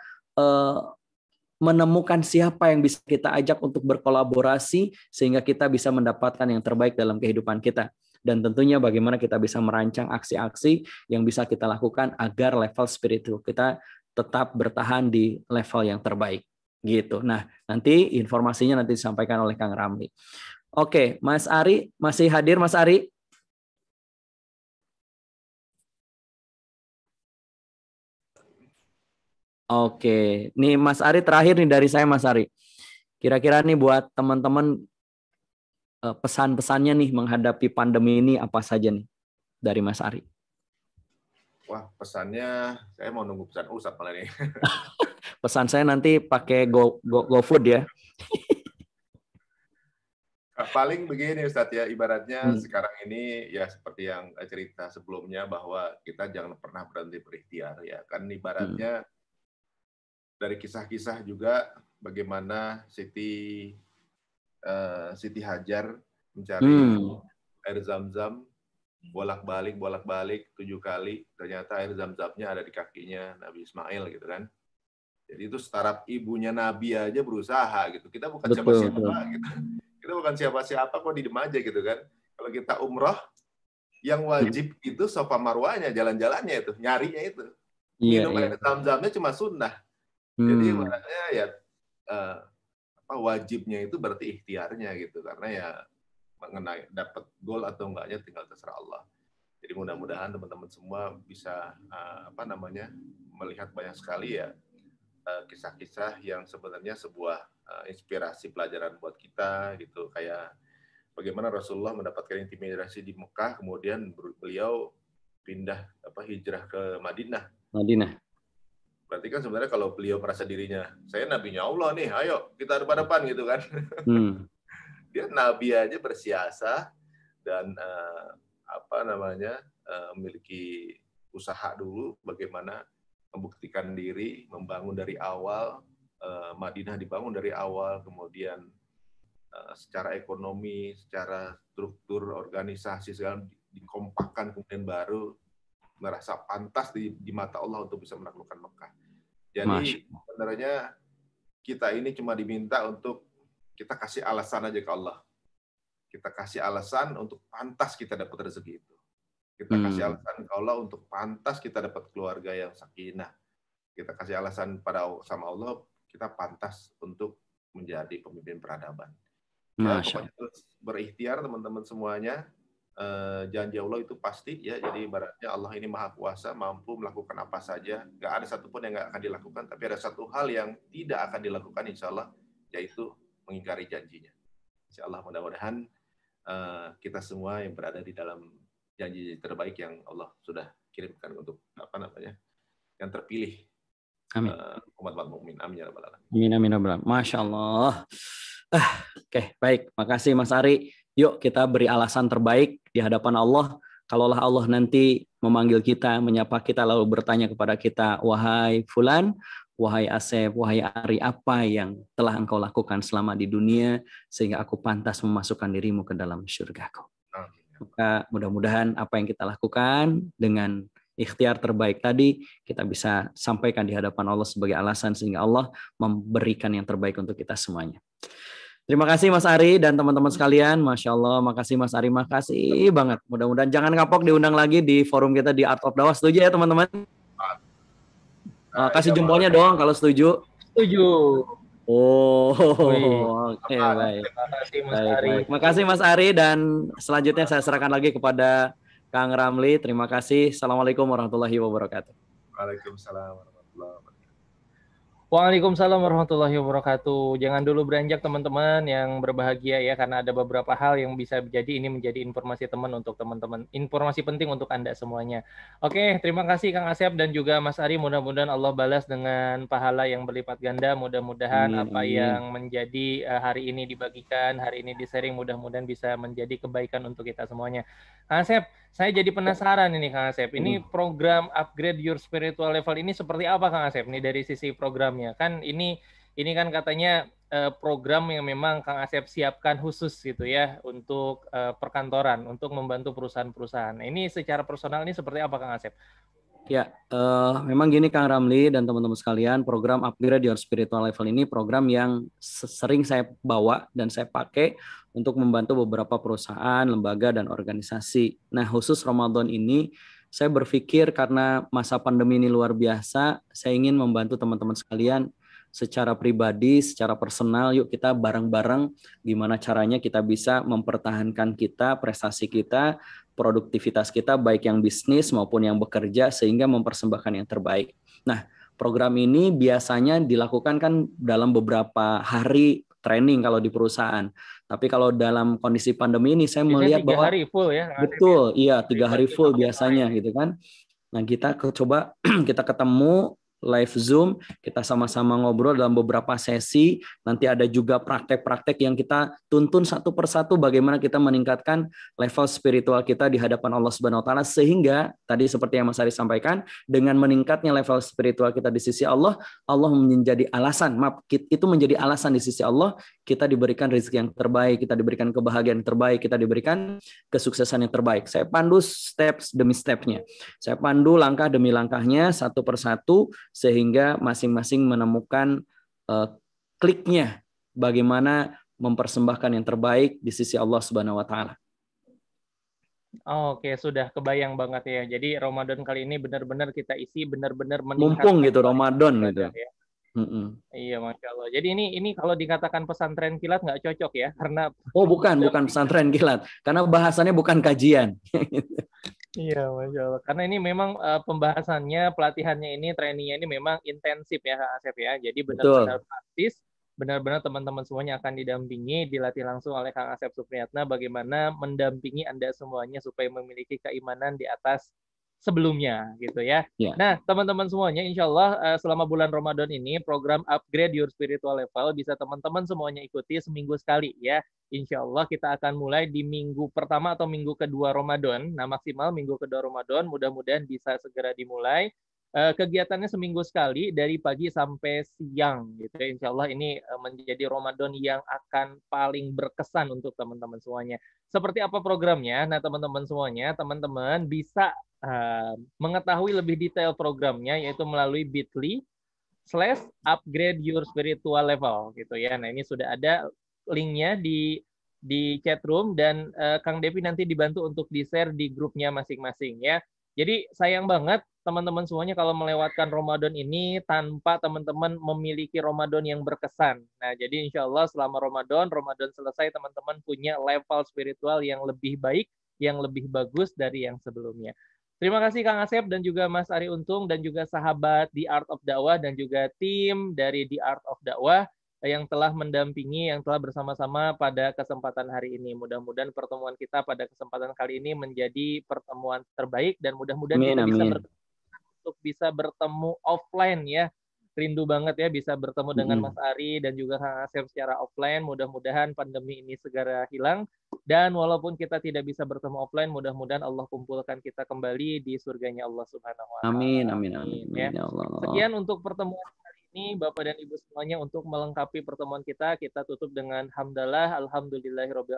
menemukan siapa yang bisa kita ajak untuk berkolaborasi sehingga kita bisa mendapatkan yang terbaik dalam kehidupan kita. Dan tentunya bagaimana kita bisa merancang aksi-aksi yang bisa kita lakukan agar level spiritual kita tetap bertahan di level yang terbaik. Gitu. Nah, nanti informasinya nanti disampaikan oleh Kang Ramli. Oke, Mas Ari, masih hadir Mas Ari? Oke, nih Mas Ari terakhir nih dari saya Mas Ari. Kira-kira nih buat teman-teman pesan-pesannya nih menghadapi pandemi ini apa saja nih dari Mas Ari? Wah, pesannya saya mau nunggu pesan Ustadz malah nih. Pesan saya nanti pakai GoFood ya. Paling begini Ustadz ya, ibaratnya sekarang ini ya seperti yang cerita sebelumnya bahwa kita jangan pernah berhenti berikhtiar ya. Kan ibaratnya dari kisah-kisah juga bagaimana Siti Hajar mencari air Zam-Zam bolak-balik 7 kali, ternyata air Zam-Zamnya ada di kakinya Nabi Ismail gitu kan. Jadi itu startup ibunya Nabi aja berusaha gitu. Kita bukan Betul, siapa-siapa betul. gitu. Kita bukan siapa-siapa kok diem aja gitu kan. Kalau kita umroh, yang wajib itu Safa Marwahnya, jalan-jalannya itu, nyarinya itu. Iya, Minum iya. air Zam-Zamnya cuma sunnah. Jadi Hmm. ibaratnya ya wajibnya itu berarti ikhtiarnya gitu, karena ya mengenai dapat gol atau enggaknya tinggal terserah Allah. Jadi mudah-mudahan teman-teman semua bisa melihat banyak sekali ya kisah-kisah yang sebenarnya sebuah inspirasi pelajaran buat kita gitu, kayak bagaimana Rasulullah mendapatkan intimidasi di Mekah, kemudian beliau pindah hijrah ke Madinah. Berarti kan sebenarnya kalau beliau merasa dirinya, saya nabinya Allah nih, ayo kita depan-depan gitu kan. Dia nabi aja bersiasa dan memiliki usaha dulu bagaimana membuktikan diri, membangun dari awal, Madinah dibangun dari awal, kemudian secara ekonomi, secara struktur organisasi segala dikompakkan, kemudian baru merasa pantas di mata Allah untuk bisa menaklukkan Mekah. Jadi sebenarnya kita ini cuma diminta untuk kita kasih alasan aja ke Allah. Kita kasih alasan untuk pantas kita dapat rezeki itu. Kita kasih alasan ke Allah untuk pantas kita dapat keluarga yang sakinah. Kita kasih alasan sama Allah, kita pantas untuk menjadi pemimpin peradaban. Ya, pokoknya berikhtiar teman-teman semuanya. Janji Allah itu pasti ya. Jadi ibaratnya Allah ini maha kuasa, mampu melakukan apa saja. Nggak ada satupun yang nggak akan dilakukan, tapi ada satu hal yang tidak akan dilakukan insya Allah, yaitu mengingkari janjinya. Insya Allah mudah-mudahan kita semua yang berada di dalam janji terbaik yang Allah sudah kirimkan untuk yang terpilih. Amin. Umat mukmin. Amin ya rabbal alamin. Amin. Masya Allah. Oke, baik. Makasih Mas Ari. Yuk kita beri alasan terbaik di hadapan Allah. Kalaulah Allah nanti memanggil kita, menyapa kita, lalu bertanya kepada kita, wahai Fulan, wahai Asep, wahai Ari, apa yang telah engkau lakukan selama di dunia sehingga aku pantas memasukkan dirimu ke dalam syurgaku. Maka mudah-mudahan apa yang kita lakukan dengan ikhtiar terbaik tadi kita bisa sampaikan di hadapan Allah sebagai alasan sehingga Allah memberikan yang terbaik untuk kita semuanya. Terima kasih Mas Ari dan teman-teman sekalian. Masya Allah, makasih Mas Ari, makasih banget. Mudah-mudahan jangan kapok diundang lagi di forum kita di Art of Dakwah. Setuju ya teman-teman? Kasih jempolnya dong kalau setuju. Setuju. Oke, baik. Terima kasih Mas Ari. Makasih Mas Ari, dan selanjutnya saya serahkan lagi kepada Kang Ramli. Terima kasih. Assalamualaikum warahmatullahi wabarakatuh. Waalaikumsalam warahmatullahi wabarakatuh. Waalaikumsalam warahmatullahi wabarakatuh. Jangan dulu beranjak teman-teman yang berbahagia ya, karena ada beberapa hal yang bisa jadi ini menjadi informasi teman untuk teman-teman, informasi penting untuk Anda semuanya. Oke, terima kasih Kang Asep dan juga Mas Ari. Mudah-mudahan Allah balas dengan pahala yang berlipat ganda. Mudah-mudahan apa yang menjadi hari ini dibagikan, hari ini di-sharing, mudah-mudahan bisa menjadi kebaikan untuk kita semuanya. Kang Asep, saya jadi penasaran ini Kang Asep. Ini program Upgrade Your Spiritual Level ini seperti apa Kang Asep? Ini dari sisi programnya. Kan ini kan katanya program yang memang Kang Asep siapkan khusus gitu ya untuk perkantoran, untuk membantu perusahaan-perusahaan. Ini secara personal ini seperti apa Kang Asep? Ya, memang gini Kang Ramli dan teman-teman sekalian, program Upgrade Your Spiritual Level ini program yang sering saya bawa dan saya pakai untuk membantu beberapa perusahaan, lembaga, dan organisasi. Nah, khusus Ramadan ini, saya berpikir karena masa pandemi ini luar biasa, saya ingin membantu teman-teman sekalian secara pribadi, secara personal. Yuk kita bareng-bareng gimana caranya kita bisa mempertahankan kita, prestasi kita, produktivitas kita, baik yang bisnis maupun yang bekerja, sehingga mempersembahkan yang terbaik. Nah, program ini biasanya dilakukan kan dalam beberapa hari training kalau di perusahaan. Tapi kalau dalam kondisi pandemi ini saya melihat bahwa 3 hari full ya. Betul, iya 3 hari full biasanya gitu kan. Nah, kita coba kita ketemu live Zoom, kita sama-sama ngobrol dalam beberapa sesi. Nanti ada juga praktek-praktek yang kita tuntun satu persatu bagaimana kita meningkatkan level spiritual kita di hadapan Allah Subhanahu wa taala, sehingga tadi seperti yang Mas Ari sampaikan, dengan meningkatnya level spiritual kita di sisi Allah, Allah menjadi alasan, itu menjadi alasan di sisi Allah kita diberikan rezeki yang terbaik, kita diberikan kebahagiaan yang terbaik, kita diberikan kesuksesan yang terbaik. Saya pandu step demi stepnya. Saya pandu langkah demi langkahnya satu persatu sehingga masing-masing menemukan kliknya bagaimana mempersembahkan yang terbaik di sisi Allah Subhanahu wa taala. Oke, sudah kebayang banget ya. Jadi Ramadan kali ini benar-benar kita isi benar-benar mumpung gitu Ramadan gitu. Ya. Iya, Masya Allah. Jadi ini kalau dikatakan pesantren kilat nggak cocok ya, karena bukan pesantren kilat, karena bahasannya bukan kajian. Iya, Masya Allah. Karena ini memang pembahasannya, pelatihannya ini, trainingnya ini memang intensif ya, Kak Asep ya. Jadi benar-benar praktis, benar-benar teman-teman semuanya akan didampingi, dilatih langsung oleh Kang Asep Supriyatna bagaimana mendampingi Anda semuanya supaya memiliki keimanan di atas sebelumnya gitu ya. Nah, teman-teman semuanya, insya Allah selama bulan Ramadan ini program Upgrade Your Spiritual Level bisa teman-teman semuanya ikuti seminggu sekali ya. Insya Allah kita akan mulai di minggu pertama atau minggu kedua Ramadan. Nah, maksimal minggu kedua Ramadan, mudah-mudahan bisa segera dimulai. Kegiatannya seminggu sekali dari pagi sampai siang gitu ya. Insya Allah ini menjadi Ramadan yang akan paling berkesan untuk teman-teman semuanya. Seperti apa programnya? Nah, teman-teman semuanya, teman-teman bisa mengetahui lebih detail programnya yaitu melalui bit.ly/upgrade your spiritual level gitu ya. Nah, ini sudah ada linknya di chat room dan Kang Devi nanti dibantu untuk di-share di grupnya masing-masing ya. Jadi sayang banget teman-teman semuanya kalau melewatkan Ramadan ini tanpa teman-teman memiliki Ramadan yang berkesan. Nah, jadi insya Allah selama Ramadan selesai teman-teman punya level spiritual yang lebih baik, yang lebih bagus dari yang sebelumnya. Terima kasih Kang Asep dan juga Mas Ari Untung dan juga sahabat The Art of Dakwah dan juga tim dari The Art of Dakwah yang telah mendampingi, yang telah bersama-sama pada kesempatan hari ini. Mudah-mudahan pertemuan kita pada kesempatan kali ini menjadi pertemuan terbaik dan mudah-mudahan kita bisa bertemu offline ya. Rindu banget ya bisa bertemu dengan Mas Ari dan juga Kang Asep secara offline. Mudah-mudahan pandemi ini segera hilang. Dan walaupun kita tidak bisa bertemu offline, mudah-mudahan Allah kumpulkan kita kembali di surganya Allah Subhanahu wa taala. Amin. Ya. Sekian untuk pertemuan ini Bapak dan Ibu semuanya. Untuk melengkapi pertemuan kita tutup dengan hamdalah alhamdulillahirabbil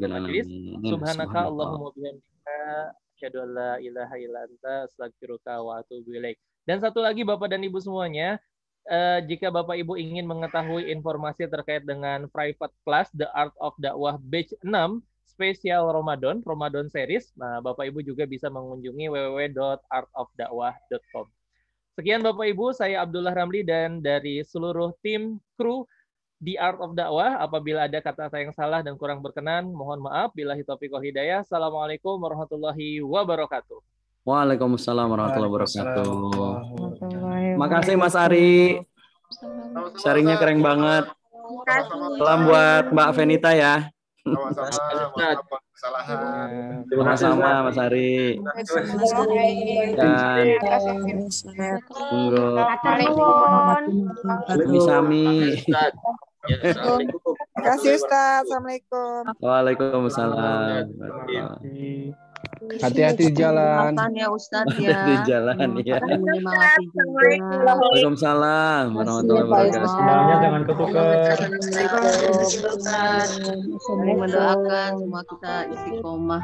alamin. Subhanaka Allahumma bihamdika asyhadu an la ilaha illa anta astaghfiruka wa atubu ilaik. Dan satu lagi Bapak dan Ibu semuanya, jika Bapak Ibu ingin mengetahui informasi terkait dengan private class The Art of Dakwah batch 6 spesial Ramadan series, nah Bapak Ibu juga bisa mengunjungi www.artofdakwah.com. Sekian Bapak Ibu, saya Abdullah Ramli dan dari seluruh tim kru The Art of Dakwah. Apabila ada kata-kata yang salah dan kurang berkenan, mohon maaf. Billahi taufiq wal hidayah. Assalamualaikum warahmatullahi wabarakatuh. Waalaikumsalam warahmatullahi wabarakatuh. Makasih Mas Ari. Sharingnya keren banget. Salam buat Mbak Venita ya. Sama-sama Mas Ari. Dan Sami. Terima kasih Ustaz. Assalamualaikum. Waalaikumsalam. Hati-hati di jalan. Ya Ustaz ya. Di jalan ya. Waalaikumsalam warahmatullahi wabarakatuh. Jangan ketukar. Mendoakan semua kita istiqomah